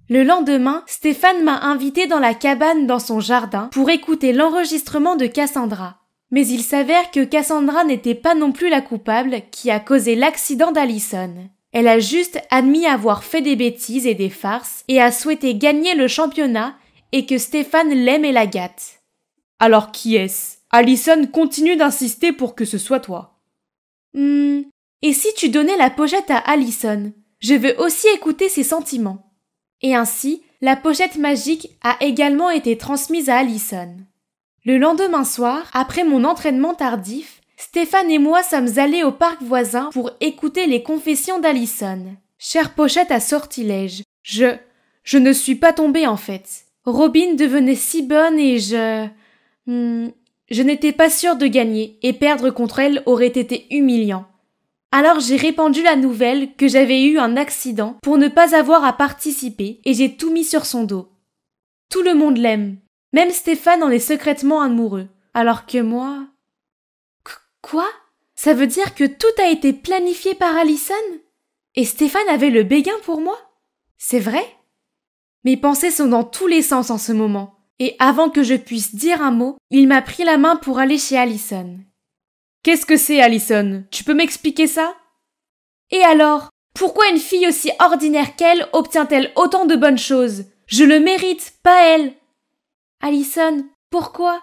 Le lendemain, Stéphane m'a invité dans la cabane dans son jardin pour écouter l'enregistrement de Cassandra. Mais il s'avère que Cassandra n'était pas non plus la coupable qui a causé l'accident d'Allison. Elle a juste admis avoir fait des bêtises et des farces et a souhaité gagner le championnat et que Stéphane l'aime et la gâte. Alors qui est-ce? Allison continue d'insister pour que ce soit toi. Et si tu donnais la pochette à Allison? Je veux aussi écouter ses sentiments. Et ainsi, la pochette magique a également été transmise à Allison. Le lendemain soir, après mon entraînement tardif, Stéphane et moi sommes allés au parc voisin pour écouter les confessions d'Allison. Chère pochette à sortilège, je ne suis pas tombée en fait. Robin devenait si bonne et je n'étais pas sûre de gagner et perdre contre elle aurait été humiliant. Alors j'ai répandu la nouvelle que j'avais eu un accident pour ne pas avoir à participer et j'ai tout mis sur son dos. Tout le monde l'aime. Même Stéphane en est secrètement amoureux. Alors que moi... Quoi? Ça veut dire que tout a été planifié par Allison? Et Stéphane avait le béguin pour moi? C'est vrai? Mes pensées sont dans tous les sens en ce moment. Et avant que je puisse dire un mot, il m'a pris la main pour aller chez Allison. Qu'est-ce que c'est, Allison? Tu peux m'expliquer ça? Et alors? Pourquoi une fille aussi ordinaire qu'elle obtient-elle autant de bonnes choses? Je le mérite, pas elle! Allison, pourquoi?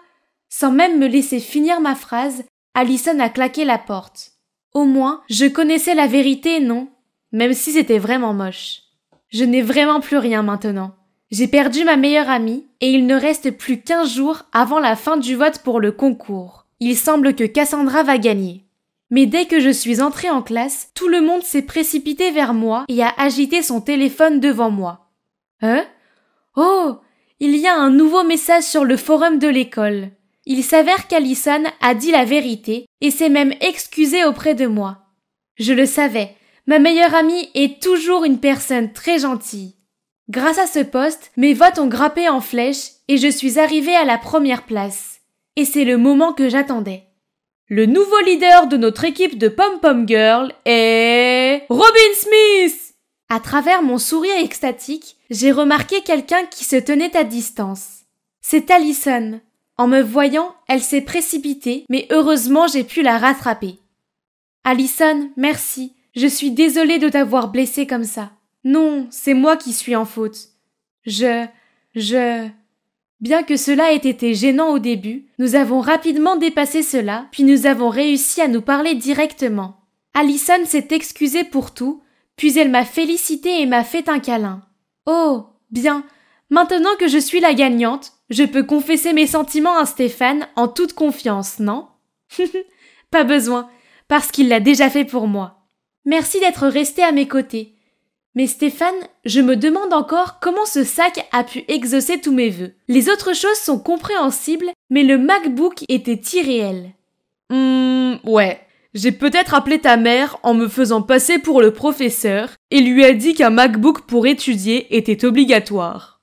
Sans même me laisser finir ma phrase, Allison a claqué la porte. Au moins, je connaissais la vérité, non? Même si c'était vraiment moche. Je n'ai vraiment plus rien maintenant. J'ai perdu ma meilleure amie et il ne reste plus qu'15 jours avant la fin du vote pour le concours. Il semble que Cassandra va gagner. Mais dès que je suis entrée en classe, tout le monde s'est précipité vers moi et a agité son téléphone devant moi. Hein? Oh! Il y a un nouveau message sur le forum de l'école. Il s'avère qu'Allison a dit la vérité et s'est même excusée auprès de moi. Je le savais, ma meilleure amie est toujours une personne très gentille. Grâce à ce post, mes votes ont grimpé en flèche et je suis arrivée à la première place. Et c'est le moment que j'attendais. Le nouveau leader de notre équipe de Pom-Pom Girl est... Robin Smith! À travers mon sourire extatique, j'ai remarqué quelqu'un qui se tenait à distance. C'est Allison. En me voyant, elle s'est précipitée, mais heureusement j'ai pu la rattraper. Allison, merci. Je suis désolée de t'avoir blessée comme ça. Non, c'est moi qui suis en faute. Bien que cela ait été gênant au début, nous avons rapidement dépassé cela, puis nous avons réussi à nous parler directement. Allison s'est excusée pour tout, puis elle m'a félicité et m'a fait un câlin. Oh, bien, maintenant que je suis la gagnante, je peux confesser mes sentiments à Stéphane en toute confiance, non? Pas besoin, parce qu'il l'a déjà fait pour moi. Merci d'être resté à mes côtés. Mais Stéphane, je me demande encore comment ce sac a pu exaucer tous mes vœux. Les autres choses sont compréhensibles, mais le MacBook était irréel. Ouais. J'ai peut-être appelé ta mère en me faisant passer pour le professeur et lui a dit qu'un MacBook pour étudier était obligatoire.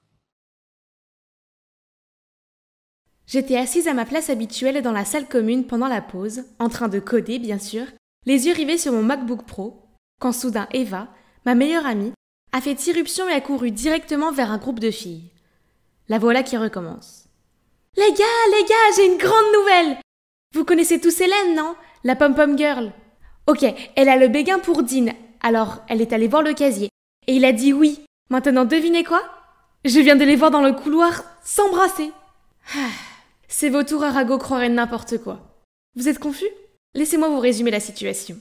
J'étais assise à ma place habituelle dans la salle commune pendant la pause, en train de coder bien sûr, les yeux rivés sur mon MacBook Pro, quand soudain Eva, ma meilleure amie, a fait irruption et a couru directement vers un groupe de filles. La voilà qui recommence. Les gars, j'ai une grande nouvelle! Vous connaissez tous Hélène, non? La Pom-Pom Girl. Ok, elle a le béguin pour Dean, alors elle est allée voir le casier. Et il a dit oui. Maintenant devinez quoi? Je viens de les voir dans le couloir s'embrasser. Ces vautours à ragots croiraient n'importe quoi. Vous êtes confus? Laissez-moi vous résumer la situation.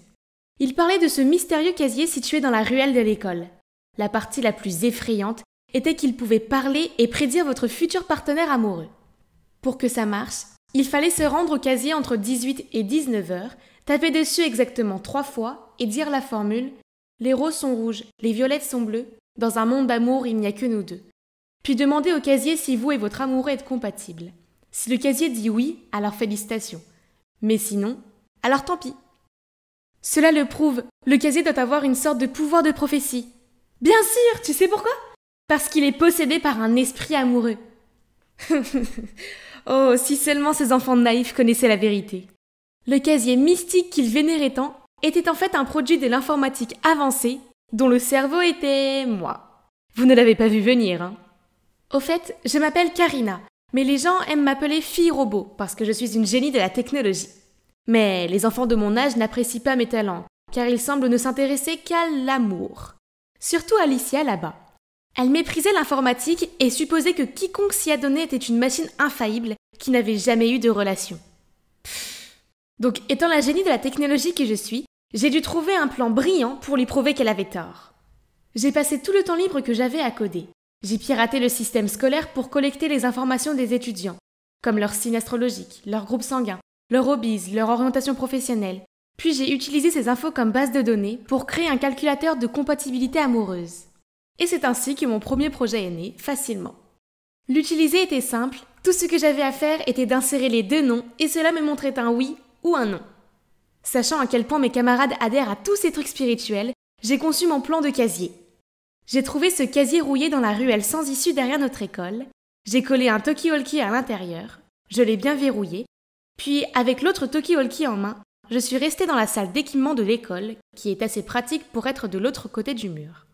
Il parlait de ce mystérieux casier situé dans la ruelle de l'école. La partie la plus effrayante était qu'il pouvait parler et prédire votre futur partenaire amoureux. Pour que ça marche, il fallait se rendre au casier entre 18 et 19 heures, taper dessus exactement 3 fois et dire la formule « Les roses sont rouges, les violettes sont bleues, dans un monde d'amour il n'y a que nous deux ». Puis demander au casier si vous et votre amoureux êtes compatibles. Si le casier dit oui, alors félicitations. Mais sinon, alors tant pis. Cela le prouve, le casier doit avoir une sorte de pouvoir de prophétie. Bien sûr, tu sais pourquoi? Parce qu'il est possédé par un esprit amoureux. Oh, si seulement ces enfants naïfs connaissaient la vérité. Le casier mystique qu'ils vénéraient tant était en fait un produit de l'informatique avancée, dont le cerveau était moi. Vous ne l'avez pas vu venir, hein? Au fait, je m'appelle Karina, mais les gens aiment m'appeler fille robot parce que je suis une génie de la technologie. Mais les enfants de mon âge n'apprécient pas mes talents, car ils semblent ne s'intéresser qu'à l'amour. Surtout Alicia là-bas. Elle méprisait l'informatique et supposait que quiconque s'y adonnait était une machine infaillible qui n'avait jamais eu de relation. Donc, étant la génie de la technologie que je suis, j'ai dû trouver un plan brillant pour lui prouver qu'elle avait tort. J'ai passé tout le temps libre que j'avais à coder. J'ai piraté le système scolaire pour collecter les informations des étudiants, comme leur signe astrologique, leur groupe sanguin, leurs hobbies, leur orientation professionnelle. Puis j'ai utilisé ces infos comme base de données pour créer un calculateur de compatibilité amoureuse. Et c'est ainsi que mon premier projet est né, facilement. L'utiliser était simple, tout ce que j'avais à faire était d'insérer les deux noms et cela me montrait un oui ou un non. Sachant à quel point mes camarades adhèrent à tous ces trucs spirituels, j'ai conçu mon plan de casier. J'ai trouvé ce casier rouillé dans la ruelle sans issue derrière notre école, j'ai collé un talkie-walkie à l'intérieur, je l'ai bien verrouillé, puis avec l'autre talkie-walkie en main, je suis restée dans la salle d'équipement de l'école, qui est assez pratique pour être de l'autre côté du mur.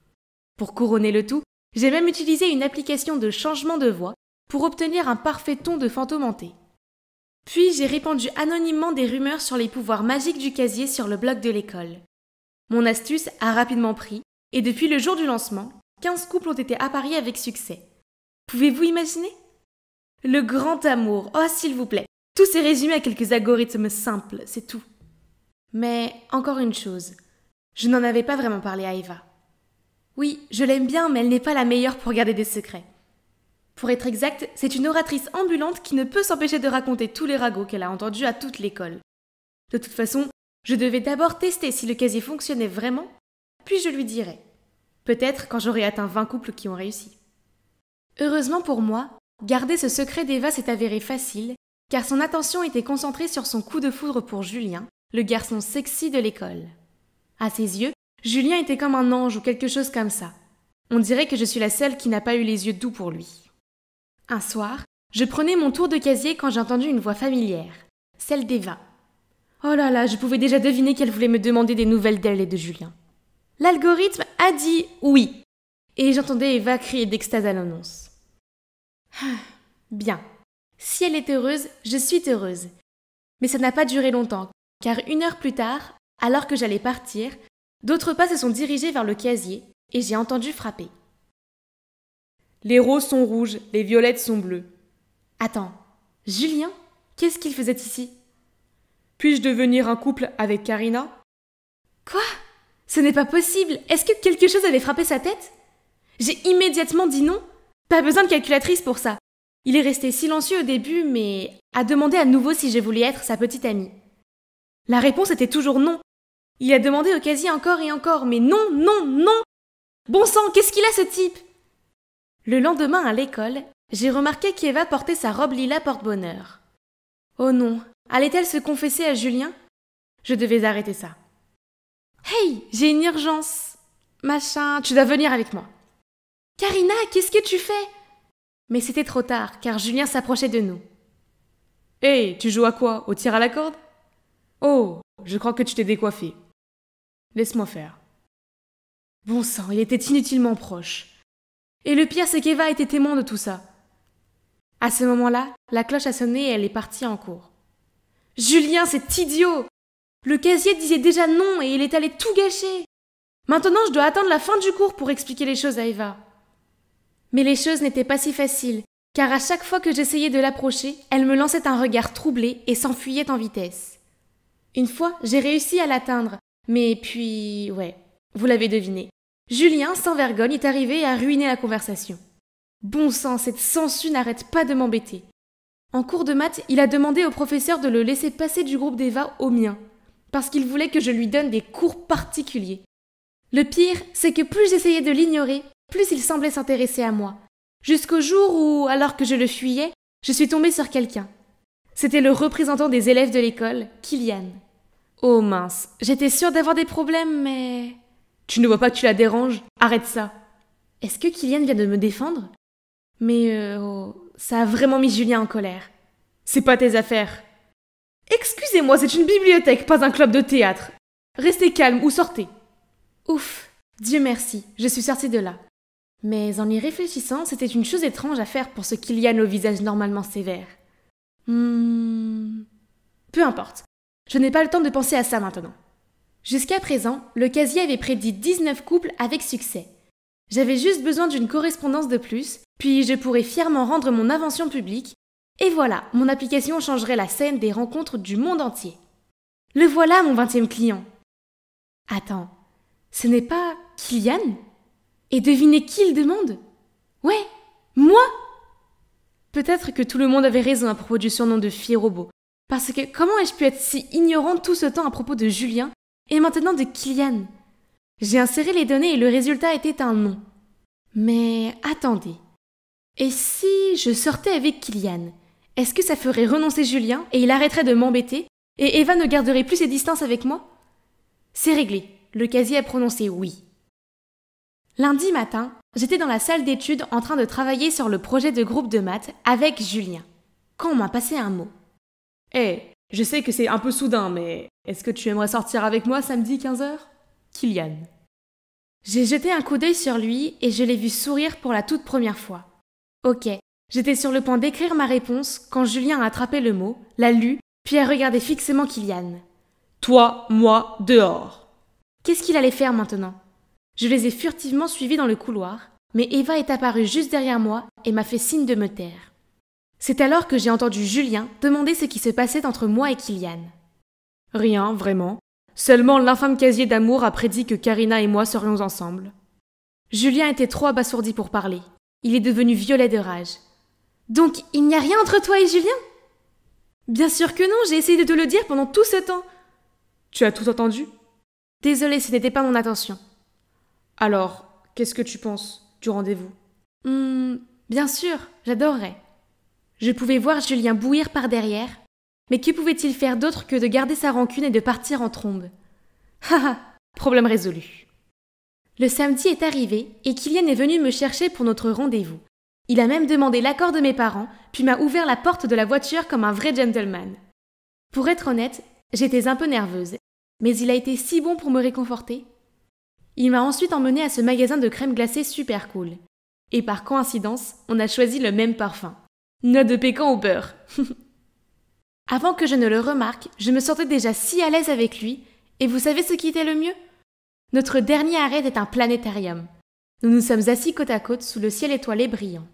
Pour couronner le tout, j'ai même utilisé une application de changement de voix pour obtenir un parfait ton de fantôme hanté. Puis j'ai répandu anonymement des rumeurs sur les pouvoirs magiques du casier sur le blog de l'école. Mon astuce a rapidement pris, et depuis le jour du lancement, 15 couples ont été appariés avec succès. Pouvez-vous imaginer? Le grand amour, oh s'il vous plaît, tout s'est résumé à quelques algorithmes simples, c'est tout. Mais encore une chose, je n'en avais pas vraiment parlé à Eva. Oui, je l'aime bien, mais elle n'est pas la meilleure pour garder des secrets. Pour être exact, c'est une oratrice ambulante qui ne peut s'empêcher de raconter tous les ragots qu'elle a entendus à toute l'école. De toute façon, je devais d'abord tester si le casier fonctionnait vraiment, puis je lui dirai. Peut-être quand j'aurai atteint 20 couples qui ont réussi. Heureusement pour moi, garder ce secret d'Eva s'est avéré facile, car son attention était concentrée sur son coup de foudre pour Julien, le garçon sexy de l'école. À ses yeux, Julien était comme un ange ou quelque chose comme ça. On dirait que je suis la seule qui n'a pas eu les yeux doux pour lui. Un soir, je prenais mon tour de casier quand j'ai entendu une voix familière, celle d'Eva. Oh là là, je pouvais déjà deviner qu'elle voulait me demander des nouvelles d'elle et de Julien. L'algorithme a dit oui. Et j'entendais Eva crier d'extase à l'annonce. Bien. Si elle est heureuse, je suis heureuse. Mais ça n'a pas duré longtemps, car 1 heure plus tard, alors que j'allais partir, d'autres pas se sont dirigés vers le casier et j'ai entendu frapper. Les roses sont rouges, les violettes sont bleues. Attends, Julien, qu'est-ce qu'il faisait ici? Puis-je devenir un couple avec Karina? Quoi? Ce n'est pas possible! Est-ce que quelque chose avait frappé sa tête? J'ai immédiatement dit non. Pas besoin de calculatrice pour ça. Il est resté silencieux au début, mais a demandé à nouveau si je voulais être sa petite amie. La réponse était toujours non. Il a demandé au casier encore et encore, mais non, non, non! Bon sang, qu'est-ce qu'il a ce type? Le lendemain à l'école, j'ai remarqué qu'Eva portait sa robe lilas porte-bonheur. Oh non, allait-elle se confesser à Julien? Je devais arrêter ça. Hey, j'ai une urgence. Machin, tu dois venir avec moi. Karina, qu'est-ce que tu fais? Mais c'était trop tard, car Julien s'approchait de nous. Hey, tu joues à quoi? Au tir à la corde? Oh, je crois que tu t'es décoiffé. Laisse-moi faire. Bon sang, il était inutilement proche. Et le pire, c'est qu'Eva était témoin de tout ça. À ce moment-là, la cloche a sonné et elle est partie en cours. Julien, c'est idiot! Le casier disait déjà non et il est allé tout gâcher. Maintenant, je dois attendre la fin du cours pour expliquer les choses à Eva. Mais les choses n'étaient pas si faciles, car à chaque fois que j'essayais de l'approcher, elle me lançait un regard troublé et s'enfuyait en vitesse. Une fois, j'ai réussi à l'atteindre, mais puis, ouais, vous l'avez deviné. Julien, sans vergogne, est arrivé et a ruiné la conversation. Bon sang, cette sangsue n'arrête pas de m'embêter. En cours de maths, il a demandé au professeur de le laisser passer du groupe d'Eva au mien, parce qu'il voulait que je lui donne des cours particuliers. Le pire, c'est que plus j'essayais de l'ignorer, plus il semblait s'intéresser à moi. Jusqu'au jour où, alors que je le fuyais, je suis tombée sur quelqu'un. C'était le représentant des élèves de l'école, Kylian. Oh mince, j'étais sûre d'avoir des problèmes, mais... Tu ne vois pas que tu la déranges? Arrête ça. Est-ce que Kylian vient de me défendre? Mais ça a vraiment mis Julien en colère. C'est pas tes affaires. Excusez-moi, c'est une bibliothèque, pas un club de théâtre. Restez calme ou sortez. Ouf, Dieu merci, je suis sortie de là. Mais en y réfléchissant, c'était une chose étrange à faire pour ce Kylian au visage normalement sévère. Peu importe, je n'ai pas le temps de penser à ça maintenant. Jusqu'à présent, le casier avait prédit 19 couples avec succès. J'avais juste besoin d'une correspondance de plus, puis je pourrais fièrement rendre mon invention publique, et voilà, mon application changerait la scène des rencontres du monde entier. Le voilà, mon 20e client. Attends, ce n'est pas Kylian? Et devinez qui il demande? Ouais, moi! Peut-être que tout le monde avait raison à propos du surnom de fille robot, parce que comment ai-je pu être si ignorante tout ce temps à propos de Julien, et maintenant de Kylian? J'ai inséré les données et le résultat était un non. Mais attendez, et si je sortais avec Kylian? Est-ce que ça ferait renoncer Julien et il arrêterait de m'embêter, et Eva ne garderait plus ses distances avec moi? C'est réglé, le casier a prononcé oui. Lundi matin, j'étais dans la salle d'études en train de travailler sur le projet de groupe de maths avec Julien, quand on m'a passé un mot. Je sais que c'est un peu soudain, mais est-ce que tu aimerais sortir avec moi samedi 15h? Kylian. J'ai jeté un coup d'œil sur lui et je l'ai vu sourire pour la toute première fois. Ok, j'étais sur le point d'écrire ma réponse quand Julien a attrapé le mot, l'a lu, puis a regardé fixement Kylian. Toi, moi, dehors. Qu'est-ce qu'il allait faire maintenant? Je les ai furtivement suivis dans le couloir, mais Eva est apparue juste derrière moi et m'a fait signe de me taire. C'est alors que j'ai entendu Julien demander ce qui se passait entre moi et Kylian. Rien, vraiment. Seulement l'infâme casier d'amour a prédit que Karina et moi serions ensemble. Julien était trop abasourdi pour parler. Il est devenu violet de rage. Donc, il n'y a rien entre toi et Julien? Bien sûr que non, j'ai essayé de te le dire pendant tout ce temps. Tu as tout entendu? Désolée, ce n'était pas mon intention. Alors, qu'est-ce que tu penses du rendez-vous? Bien sûr, j'adorerais. Je pouvais voir Julien bouillir par derrière, mais que pouvait-il faire d'autre que de garder sa rancune et de partir en trombe? Haha, problème résolu. Le samedi est arrivé et Kylian est venu me chercher pour notre rendez-vous. Il a même demandé l'accord de mes parents, puis m'a ouvert la porte de la voiture comme un vrai gentleman. Pour être honnête, J'étais un peu nerveuse, mais il a été si bon pour me réconforter. Il m'a ensuite emmenée à ce magasin de crème glacée super cool. Et par coïncidence, on a choisi le même parfum. Noix de pécan au beurre. Avant que je ne le remarque, je me sentais déjà si à l'aise avec lui, et vous savez ce qui était le mieux ? Notre dernier arrêt était un planétarium. Nous nous sommes assis côte à côte sous le ciel étoilé brillant.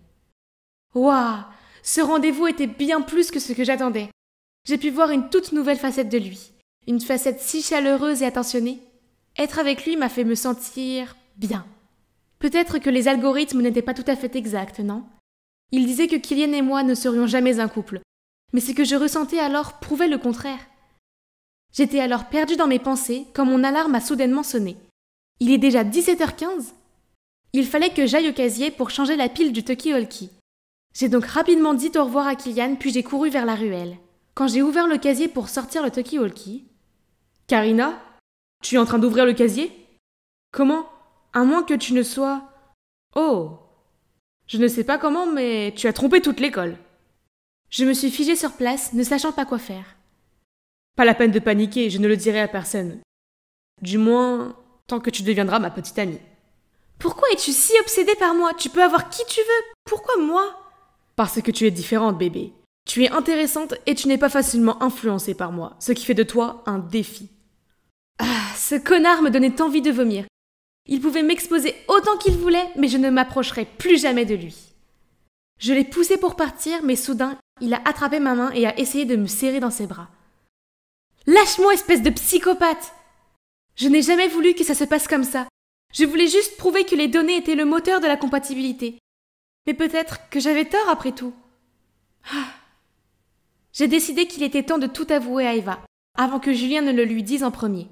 Waouh ! Ce rendez-vous était bien plus que ce que j'attendais. J'ai pu voir une toute nouvelle facette de lui. Une facette si chaleureuse et attentionnée. Être avec lui m'a fait me sentir bien. Peut-être que les algorithmes n'étaient pas tout à fait exacts, non ? Ils disaient que Kylian et moi ne serions jamais un couple. Mais ce que je ressentais alors prouvait le contraire. J'étais alors perdue dans mes pensées quand mon alarme a soudainement sonné. Il est déjà 17h15 ? Il fallait que j'aille au casier pour changer la pile du talkie-walkie. J'ai donc rapidement dit au revoir à Kylian, puis j'ai couru vers la ruelle. Quand j'ai ouvert le casier pour sortir le talkie-walkie... « Karina, tu es en train d'ouvrir le casier ? Comment ? À moins que tu ne sois... Oh ! Je ne sais pas comment, mais tu as trompé toute l'école. » Je me suis figée sur place, ne sachant pas quoi faire. Pas la peine de paniquer, je ne le dirai à personne. Du moins, tant que tu deviendras ma petite amie. Pourquoi es-tu si obsédée par moi ? Tu peux avoir qui tu veux. Pourquoi moi ? Parce que tu es différente, bébé. Tu es intéressante et tu n'es pas facilement influencée par moi, ce qui fait de toi un défi. Ah, ce connard me donnait envie de vomir. Il pouvait m'exposer autant qu'il voulait, mais je ne m'approcherai plus jamais de lui. Je l'ai poussé pour partir, mais soudain, il a attrapé ma main et a essayé de me serrer dans ses bras. « Lâche-moi, espèce de psychopathe !» Je n'ai jamais voulu que ça se passe comme ça. Je voulais juste prouver que les données étaient le moteur de la compatibilité. Mais peut-être que j'avais tort après tout. Ah. J'ai décidé qu'il était temps de tout avouer à Eva, avant que Julien ne le lui dise en premier.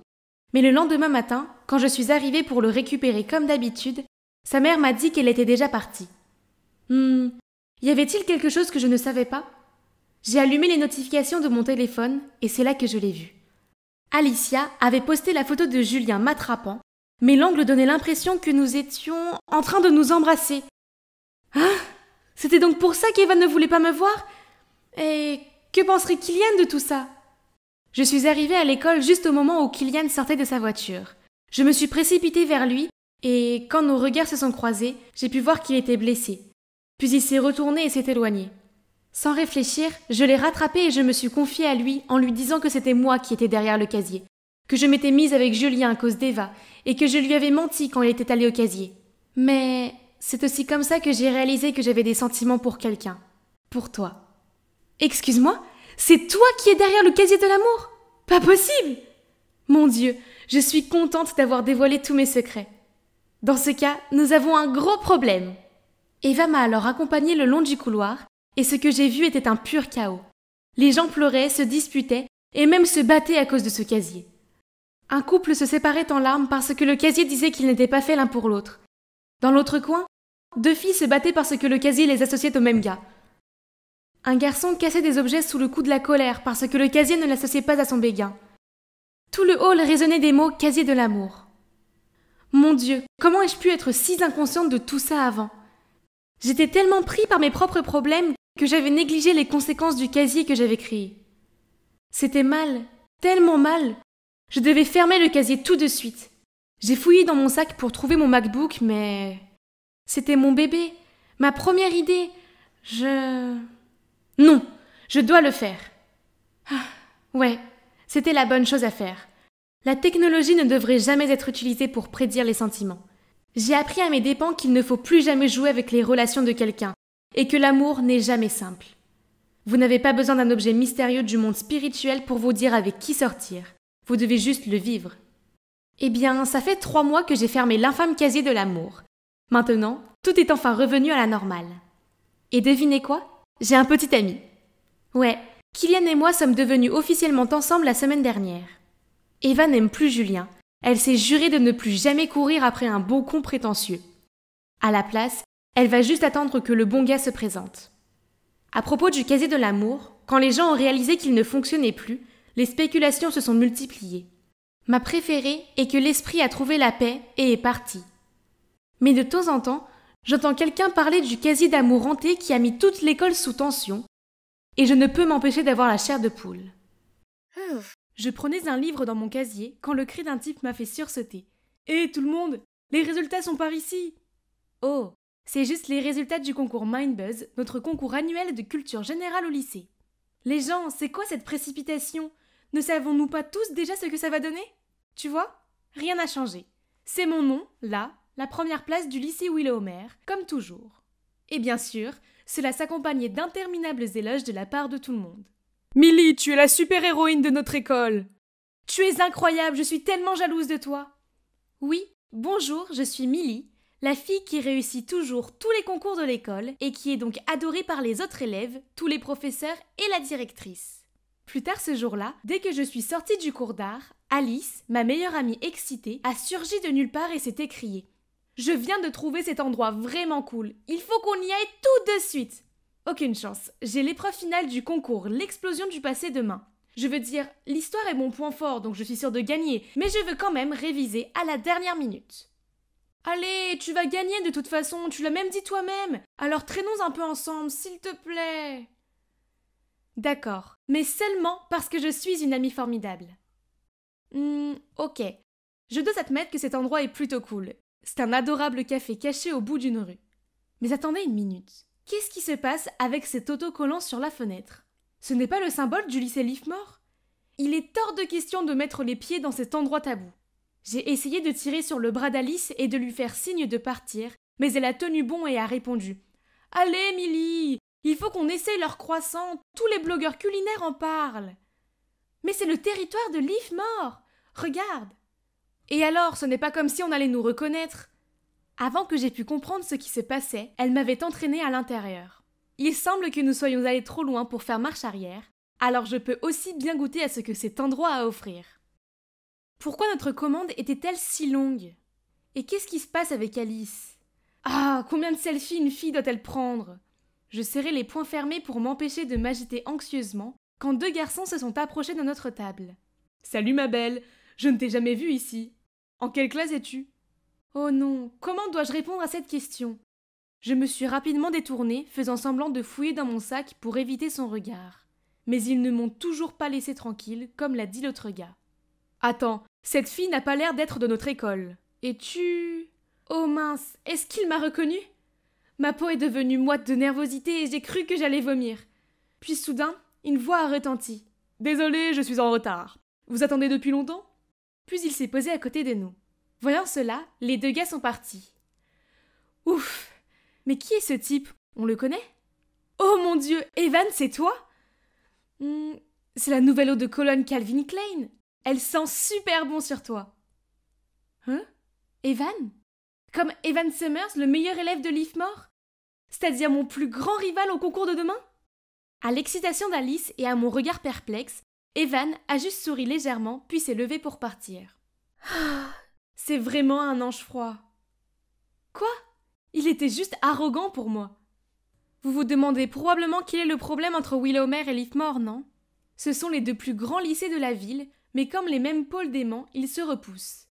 Mais le lendemain matin, quand je suis arrivée pour le récupérer comme d'habitude, sa mère m'a dit qu'elle était déjà partie. Y avait-il quelque chose que je ne savais pas ? J'ai allumé les notifications de mon téléphone et c'est là que je l'ai vu. Alicia avait posté la photo de Julien m'attrapant, mais l'angle donnait l'impression que nous étions en train de nous embrasser. Ah, c'était donc pour ça qu'Eva ne voulait pas me voir ? Et que penserait Kylian de tout ça ? Je suis arrivée à l'école juste au moment où Kylian sortait de sa voiture. Je me suis précipitée vers lui et, quand nos regards se sont croisés, j'ai pu voir qu'il était blessé. Puis il s'est retourné et s'est éloigné. Sans réfléchir, je l'ai rattrapé et je me suis confiée à lui en lui disant que c'était moi qui étais derrière le casier, que je m'étais mise avec Julien à cause d'Eva et que je lui avais menti quand il était allé au casier. Mais c'est aussi comme ça que j'ai réalisé que j'avais des sentiments pour quelqu'un. Pour toi. Excuse-moi ? C'est toi qui es derrière le casier de l'amour ? Pas possible ! Mon Dieu, je suis contente d'avoir dévoilé tous mes secrets. Dans ce cas, nous avons un gros problème. Eva m'a alors accompagnée le long du couloir, et ce que j'ai vu était un pur chaos. Les gens pleuraient, se disputaient, et même se battaient à cause de ce casier. Un couple se séparait en larmes parce que le casier disait qu'ils n'étaient pas faits l'un pour l'autre. Dans l'autre coin, 2 filles se battaient parce que le casier les associait au même gars. Un garçon cassait des objets sous le coup de la colère parce que le casier ne l'associait pas à son béguin. Tout le hall résonnait des mots « casier de l'amour ». Mon Dieu, comment ai-je pu être si inconsciente de tout ça avant ? J'étais tellement pris par mes propres problèmes que j'avais négligé les conséquences du casier que j'avais créé. C'était mal, tellement mal. Je devais fermer le casier tout de suite. J'ai fouillé dans mon sac pour trouver mon MacBook, mais... C'était mon bébé, ma première idée. Non, je dois le faire. Ouais, c'était la bonne chose à faire. La technologie ne devrait jamais être utilisée pour prédire les sentiments. J'ai appris à mes dépens qu'il ne faut plus jamais jouer avec les relations de quelqu'un et que l'amour n'est jamais simple. Vous n'avez pas besoin d'un objet mystérieux du monde spirituel pour vous dire avec qui sortir. Vous devez juste le vivre. Eh bien, ça fait 3 mois que j'ai fermé l'infâme casier de l'amour. Maintenant, tout est enfin revenu à la normale. Et devinez quoi ? J'ai un petit ami. Ouais, Kylian et moi sommes devenus officiellement ensemble la semaine dernière. Eva n'aime plus Julien. Elle s'est jurée de ne plus jamais courir après un beau con prétentieux. À la place, elle va juste attendre que le bon gars se présente. À propos du casier de l'amour, quand les gens ont réalisé qu'il ne fonctionnait plus, les spéculations se sont multipliées. Ma préférée est que l'esprit a trouvé la paix et est parti. Mais de temps en temps, j'entends quelqu'un parler du casier d'amour hanté qui a mis toute l'école sous tension, et je ne peux m'empêcher d'avoir la chair de poule. Je prenais un livre dans mon casier quand le cri d'un type m'a fait sursauter. « Hé, tout le monde! Les résultats sont par ici !» Oh, c'est juste les résultats du concours Mindbuzz, notre concours annuel de culture générale au lycée. Les gens, c'est quoi cette précipitation? Ne savons-nous pas tous déjà ce que ça va donner? Tu vois? Rien n'a changé. C'est mon nom, là, la première place du lycée Will-Homer, comme toujours. Et bien sûr, cela s'accompagnait d'interminables éloges de la part de tout le monde. « Millie, tu es la super-héroïne de notre école !»« Tu es incroyable, je suis tellement jalouse de toi !»« Oui, bonjour, je suis Millie, la fille qui réussit toujours tous les concours de l'école et qui est donc adorée par les autres élèves, tous les professeurs et la directrice. » Plus tard ce jour-là, dès que je suis sortie du cours d'art, Alice, ma meilleure amie excitée, a surgi de nulle part et s'est écriée. « Je viens de trouver cet endroit vraiment cool, il faut qu'on y aille tout de suite !» Aucune chance, j'ai l'épreuve finale du concours L'explosion du passé demain. Je veux dire, l'histoire est mon point fort donc je suis sûre de gagner, mais je veux quand même réviser à la dernière minute. Allez, tu vas gagner de toute façon, tu l'as même dit toi-même, alors traînons un peu ensemble, s'il te plaît. D'accord, mais seulement parce que je suis une amie formidable. Ok. Je dois admettre que cet endroit est plutôt cool. C'est un adorable café caché au bout d'une rue. Mais attendez une minute. Qu'est-ce qui se passe avec cet autocollant sur la fenêtre? Ce n'est pas le symbole du lycée Leafmore? Il est hors de question de mettre les pieds dans cet endroit tabou. J'ai essayé de tirer sur le bras d'Alice et de lui faire signe de partir, mais elle a tenu bon et a répondu « Allez, Millie, il faut qu'on essaye leur croissant, tous les blogueurs culinaires en parlent. »« Mais c'est le territoire de Leafmore, regarde !»« Et alors, ce n'est pas comme si on allait nous reconnaître ?» Avant que j'aie pu comprendre ce qui se passait, elle m'avait entraînée à l'intérieur. Il semble que nous soyons allés trop loin pour faire marche arrière, alors je peux aussi bien goûter à ce que cet endroit a à offrir. Pourquoi notre commande était-elle si longue? Et qu'est-ce qui se passe avec Alice? Ah, combien de selfies une fille doit-elle prendre? Je serrai les poings fermés pour m'empêcher de m'agiter anxieusement quand deux garçons se sont approchés de notre table. « Salut ma belle, je ne t'ai jamais vue ici. En quelle classe es-tu » Oh non, comment dois-je répondre à cette question? Je me suis rapidement détournée, faisant semblant de fouiller dans mon sac pour éviter son regard. Mais ils ne m'ont toujours pas laissé tranquille, comme l'a dit l'autre gars. Attends, cette fille n'a pas l'air d'être de notre école. Et tu... Oh mince, est-ce qu'il m'a reconnue? Ma peau est devenue moite de nervosité et j'ai cru que j'allais vomir. Puis soudain, une voix a retenti. « Désolé, je suis en retard. Vous attendez depuis longtemps ?» Puis il s'est posé à côté de nous. Voyant cela, les deux gars sont partis. Ouf! Mais qui est ce type? On le connaît? Oh mon Dieu, Evan, c'est toi? C'est la nouvelle eau de Cologne Calvin Klein. Elle sent super bon sur toi. Hein? Evan? Comme Evan Summers, le meilleur élève de Leafmore? C'est-à-dire mon plus grand rival au concours de demain? À l'excitation d'Alice et à mon regard perplexe, Evan a juste souri légèrement puis s'est levé pour partir. C'est vraiment un ange froid. Quoi? Il était juste arrogant pour moi. Vous vous demandez probablement quel est le problème entre Will-Homer et Leafmore, non? Ce sont les deux plus grands lycées de la ville, mais comme les mêmes pôles d'aimants, ils se repoussent.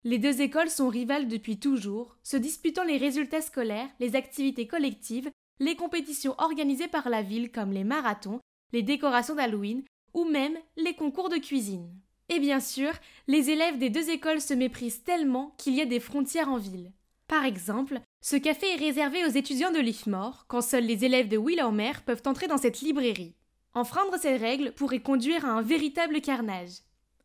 Les deux écoles sont rivales depuis toujours, se disputant les résultats scolaires, les activités collectives, les compétitions organisées par la ville comme les marathons, les décorations d'Halloween ou même les concours de cuisine. Et bien sûr, les élèves des deux écoles se méprisent tellement qu'il y a des frontières en ville. Par exemple, ce café est réservé aux étudiants de Leafmore, quand seuls les élèves de Will-Homer peuvent entrer dans cette librairie. Enfreindre ces règles pourrait conduire à un véritable carnage.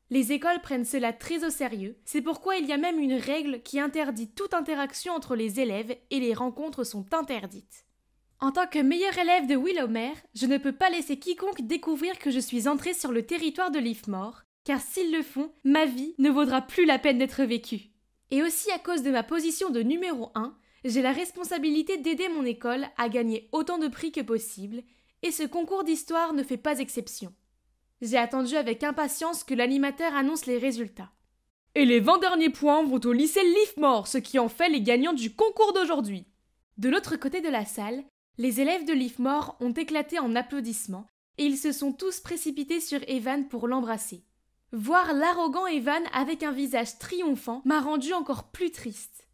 Les écoles prennent cela très au sérieux, c'est pourquoi il y a même une règle qui interdit toute interaction entre les élèves et les rencontres sont interdites. En tant que meilleur élève de Will-Homer, je ne peux pas laisser quiconque découvrir que je suis entrée sur le territoire de Leafmore, car s'ils le font, ma vie ne vaudra plus la peine d'être vécue. Et aussi à cause de ma position de numéro 1, j'ai la responsabilité d'aider mon école à gagner autant de prix que possible, et ce concours d'histoire ne fait pas exception. J'ai attendu avec impatience que l'animateur annonce les résultats. Et les 20 derniers points vont au lycée Leafmore, ce qui en fait les gagnants du concours d'aujourd'hui. De l'autre côté de la salle, les élèves de Leafmore ont éclaté en applaudissements, et ils se sont tous précipités sur Evan pour l'embrasser. Voir l'arrogant Evan avec un visage triomphant m'a rendu encore plus triste.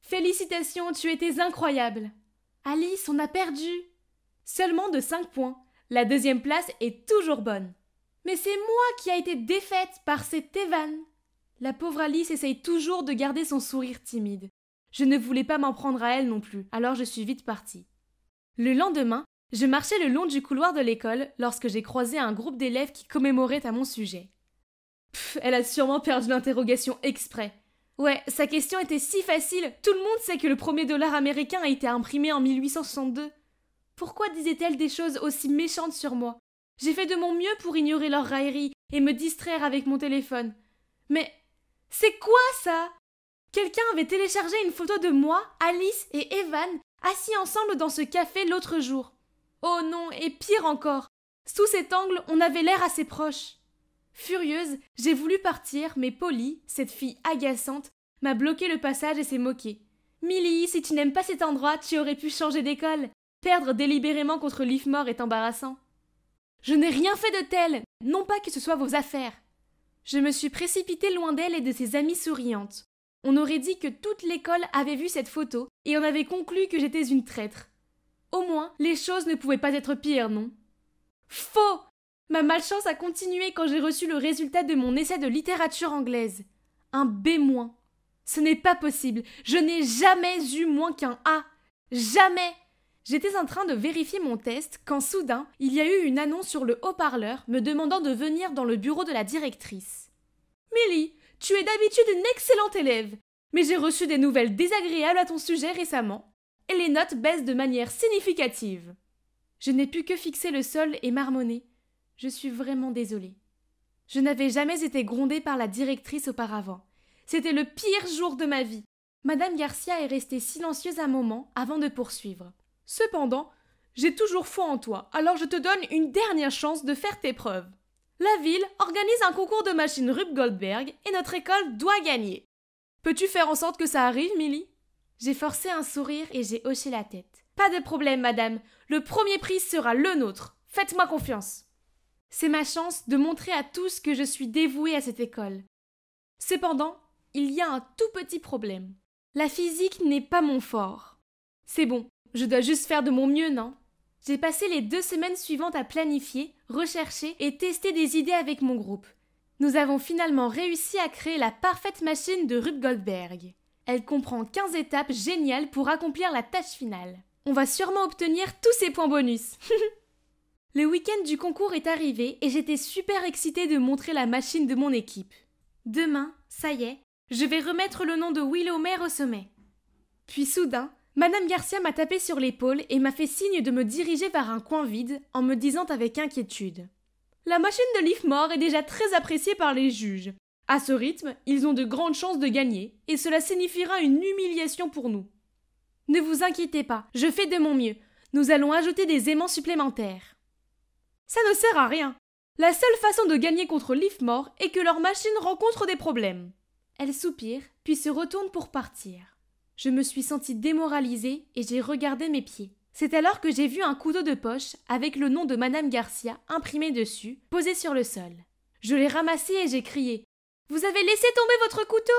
Félicitations, tu étais incroyable. Alice, on a perdu. Seulement de 5 points. La deuxième place est toujours bonne. Mais c'est moi qui a été défaite par cet Evan. La pauvre Alice essaye toujours de garder son sourire timide. Je ne voulais pas m'en prendre à elle non plus, alors je suis vite partie. Le lendemain, je marchais le long du couloir de l'école lorsque j'ai croisé un groupe d'élèves qui commémoraient à mon sujet. Elle a sûrement perdu l'interrogation exprès. Ouais, sa question était si facile, tout le monde sait que le premier dollar américain a été imprimé en 1862. Pourquoi disait-elle des choses aussi méchantes sur moi? J'ai fait de mon mieux pour ignorer leurs railleries et me distraire avec mon téléphone. Mais c'est quoi ça? Quelqu'un avait téléchargé une photo de moi, Alice et Evan assis ensemble dans ce café l'autre jour. Oh non, et pire encore, sous cet angle, on avait l'air assez proches. Furieuse, j'ai voulu partir, mais Polly, cette fille agaçante, m'a bloqué le passage et s'est moquée. « Millie, si tu n'aimes pas cet endroit, tu aurais pu changer d'école. Perdre délibérément contre Leafmore est embarrassant. » Je n'ai rien fait de tel, non pas que ce soit vos affaires. Je me suis précipitée loin d'elle et de ses amies souriantes. On aurait dit que toute l'école avait vu cette photo et on avait conclu que j'étais une traître. Au moins, les choses ne pouvaient pas être pires, non? Faux! Ma malchance a continué quand j'ai reçu le résultat de mon essai de littérature anglaise. Un B-. Ce n'est pas possible. Je n'ai jamais eu moins qu'un A. Jamais! J'étais en train de vérifier mon test quand soudain, il y a eu une annonce sur le haut-parleur me demandant de venir dans le bureau de la directrice. « Millie, tu es d'habitude une excellente élève, mais j'ai reçu des nouvelles désagréables à ton sujet récemment, et les notes baissent de manière significative. » Je n'ai pu que fixer le sol et marmonner. Je suis vraiment désolée. Je n'avais jamais été grondée par la directrice auparavant. C'était le pire jour de ma vie. Madame Garcia est restée silencieuse un moment avant de poursuivre. Cependant, j'ai toujours foi en toi, alors je te donne une dernière chance de faire tes preuves. La ville organise un concours de machines Rube Goldberg et notre école doit gagner. Peux-tu faire en sorte que ça arrive, Millie? J'ai forcé un sourire et j'ai hoché la tête. Pas de problème, madame. Le premier prix sera le nôtre. Faites-moi confiance. C'est ma chance de montrer à tous que je suis dévouée à cette école. Cependant, il y a un tout petit problème. La physique n'est pas mon fort. C'est bon, je dois juste faire de mon mieux, non? J'ai passé les 2 semaines suivantes à planifier, rechercher et tester des idées avec mon groupe. Nous avons finalement réussi à créer la parfaite machine de Rube Goldberg. Elle comprend 15 étapes géniales pour accomplir la tâche finale. On va sûrement obtenir tous ces points bonus. Le week-end du concours est arrivé et j'étais super excitée de montrer la machine de mon équipe. Demain, ça y est, je vais remettre le nom de Willowmer au sommet. Puis soudain, Madame Garcia m'a tapé sur l'épaule et m'a fait signe de me diriger vers un coin vide en me disant avec inquiétude: « La machine de Leafmore est déjà très appréciée par les juges. À ce rythme, ils ont de grandes chances de gagner et cela signifiera une humiliation pour nous. Ne vous inquiétez pas, je fais de mon mieux. Nous allons ajouter des aimants supplémentaires. » Ça ne sert à rien. La seule façon de gagner contre Leafmore est que leur machine rencontre des problèmes. Elle soupire, puis se retourne pour partir. Je me suis sentie démoralisée et j'ai regardé mes pieds. C'est alors que j'ai vu un couteau de poche avec le nom de Madame Garcia imprimé dessus, posé sur le sol. Je l'ai ramassé et j'ai crié: « Vous avez laissé tomber votre couteau !»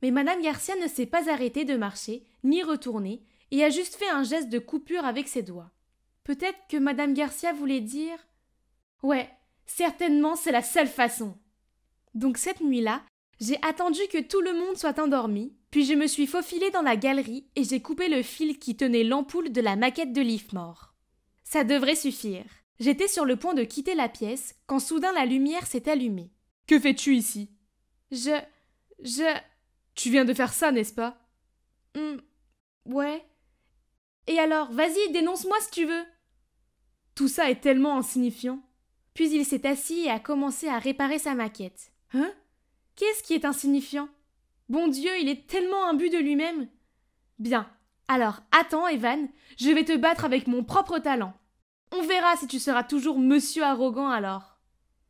Mais Madame Garcia ne s'est pas arrêtée de marcher, ni retourner, et a juste fait un geste de coupure avec ses doigts. Peut-être que Madame Garcia voulait dire: « Ouais, certainement c'est la seule façon. » Donc cette nuit-là, j'ai attendu que tout le monde soit endormi, puis je me suis faufilée dans la galerie et j'ai coupé le fil qui tenait l'ampoule de la maquette de Leafmore. Ça devrait suffire. J'étais sur le point de quitter la pièce quand soudain la lumière s'est allumée. « Que fais-tu ici ?»« Tu viens de faire ça, n'est-ce pas ?»« Ouais. Et alors, vas-y, dénonce-moi si tu veux. » Tout ça est tellement insignifiant. Puis il s'est assis et a commencé à réparer sa maquette. Hein? Qu'est-ce qui est insignifiant? Bon Dieu, il est tellement imbu de lui-même. Bien, alors attends, Evan, je vais te battre avec mon propre talent. On verra si tu seras toujours monsieur arrogant alors.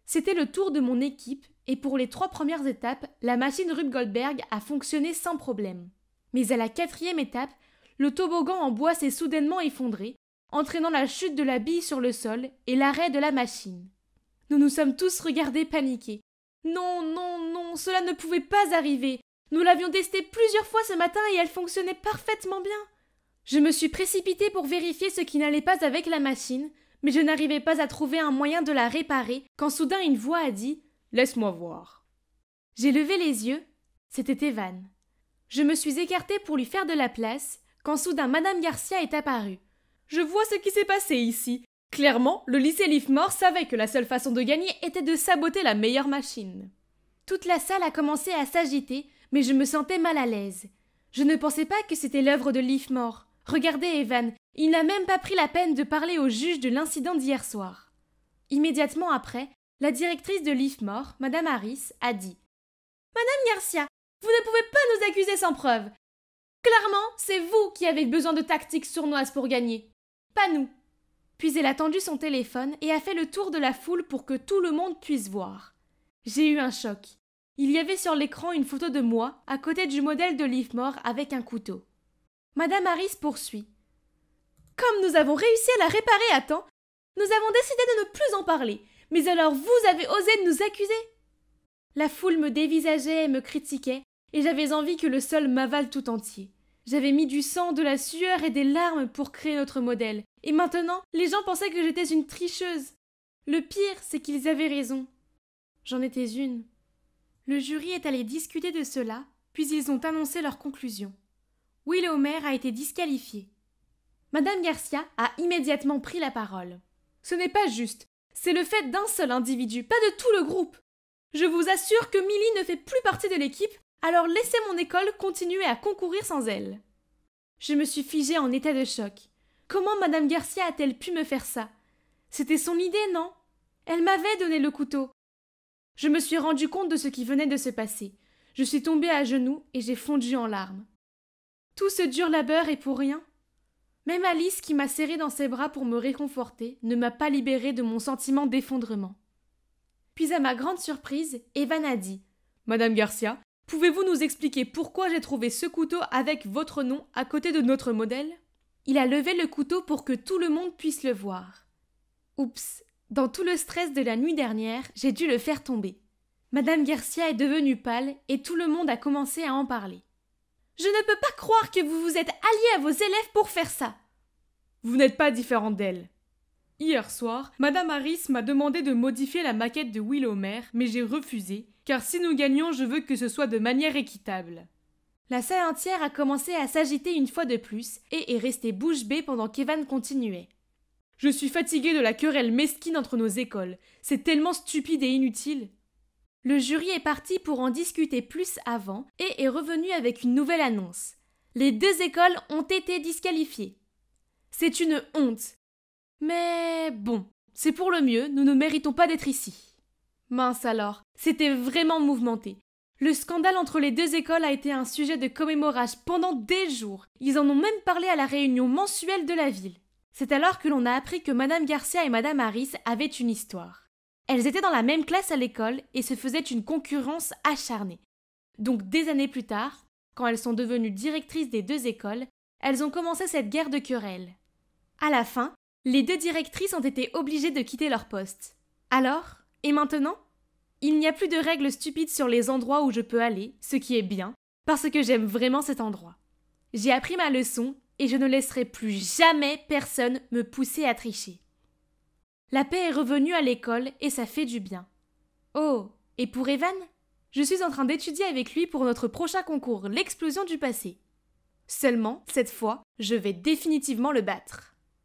C'était le tour de mon équipe, et pour les 3 premières étapes, la machine Rube Goldberg a fonctionné sans problème. Mais à la 4e étape, le toboggan en bois s'est soudainement effondré, entraînant la chute de la bille sur le sol et l'arrêt de la machine. Nous nous sommes tous regardés paniqués. Non, non, non, cela ne pouvait pas arriver. Nous l'avions testée plusieurs fois ce matin et elle fonctionnait parfaitement bien. Je me suis précipitée pour vérifier ce qui n'allait pas avec la machine, mais je n'arrivais pas à trouver un moyen de la réparer quand soudain une voix a dit « Laisse-moi voir ». J'ai levé les yeux, c'était Evan. Je me suis écartée pour lui faire de la place quand soudain Madame Garcia est apparue. « Je vois ce qui s'est passé ici. Clairement, le lycée Leafmore savait que la seule façon de gagner était de saboter la meilleure machine. » Toute la salle a commencé à s'agiter, mais je me sentais mal à l'aise. Je ne pensais pas que c'était l'œuvre de Leafmore. Regardez Evan, il n'a même pas pris la peine de parler au juge de l'incident d'hier soir. Immédiatement après, la directrice de Leafmore, Madame Harris, a dit « Madame Garcia, vous ne pouvez pas nous accuser sans preuve. Clairement, c'est vous qui avez besoin de tactiques sournoises pour gagner, pas nous. » Puis elle a tendu son téléphone et a fait le tour de la foule pour que tout le monde puisse voir. J'ai eu un choc. Il y avait sur l'écran une photo de moi, à côté du modèle de Leafmore avec un couteau. Madame Harris poursuit. « Comme nous avons réussi à la réparer à temps, nous avons décidé de ne plus en parler. Mais alors vous avez osé nous accuser ?» La foule me dévisageait et me critiquait, et j'avais envie que le sol m'avale tout entier. J'avais mis du sang, de la sueur et des larmes pour créer notre modèle, et maintenant, les gens pensaient que j'étais une tricheuse. Le pire, c'est qu'ils avaient raison. J'en étais une. Le jury est allé discuter de cela, puis ils ont annoncé leur conclusion. Will Homer a été disqualifié. Madame Garcia a immédiatement pris la parole. Ce n'est pas juste. C'est le fait d'un seul individu, pas de tout le groupe. Je vous assure que Millie ne fait plus partie de l'équipe, alors laissez mon école continuer à concourir sans elle. Je me suis figée en état de choc. Comment Madame Garcia a-t-elle pu me faire ça? C'était son idée, non? Elle m'avait donné le couteau. Je me suis rendu compte de ce qui venait de se passer. Je suis tombée à genoux et j'ai fondu en larmes. Tout ce dur labeur est pour rien? Même Alice, qui m'a serrée dans ses bras pour me réconforter, ne m'a pas libérée de mon sentiment d'effondrement. Puis à ma grande surprise, Evan a dit « Madame Garcia, pouvez-vous nous expliquer pourquoi j'ai trouvé ce couteau avec votre nom à côté de notre modèle ?» Il a levé le couteau pour que tout le monde puisse le voir. Oups, dans tout le stress de la nuit dernière, j'ai dû le faire tomber. Madame Garcia est devenue pâle et tout le monde a commencé à en parler. « Je ne peux pas croire que vous vous êtes alliée à vos élèves pour faire ça. » Vous n'êtes pas différente d'elle. Hier soir, Madame Harris m'a demandé de modifier la maquette de Will Homer, mais j'ai refusé, car si nous gagnons, je veux que ce soit de manière équitable. La salle entière a commencé à s'agiter une fois de plus et est restée bouche bée pendant qu'Evan continuait. Je suis fatiguée de la querelle mesquine entre nos écoles. C'est tellement stupide et inutile. Le jury est parti pour en discuter plus avant et est revenu avec une nouvelle annonce. Les 2 écoles ont été disqualifiées. C'est une honte. Mais bon, c'est pour le mieux, nous ne méritons pas d'être ici. Mince alors, c'était vraiment mouvementé. Le scandale entre les 2 écoles a été un sujet de commémoration pendant des jours. Ils en ont même parlé à la réunion mensuelle de la ville. C'est alors que l'on a appris que Madame Garcia et Madame Harris avaient une histoire. Elles étaient dans la même classe à l'école et se faisaient une concurrence acharnée. Donc des années plus tard, quand elles sont devenues directrices des 2 écoles, elles ont commencé cette guerre de querelles. À la fin, les 2 directrices ont été obligées de quitter leur poste. Alors, et maintenant? Il n'y a plus de règles stupides sur les endroits où je peux aller, ce qui est bien, parce que j'aime vraiment cet endroit. J'ai appris ma leçon et je ne laisserai plus jamais personne me pousser à tricher. La paix est revenue à l'école et ça fait du bien. Oh, et pour Evan? Je suis en train d'étudier avec lui pour notre prochain concours, l'explosion du passé. Seulement, cette fois, je vais définitivement le battre.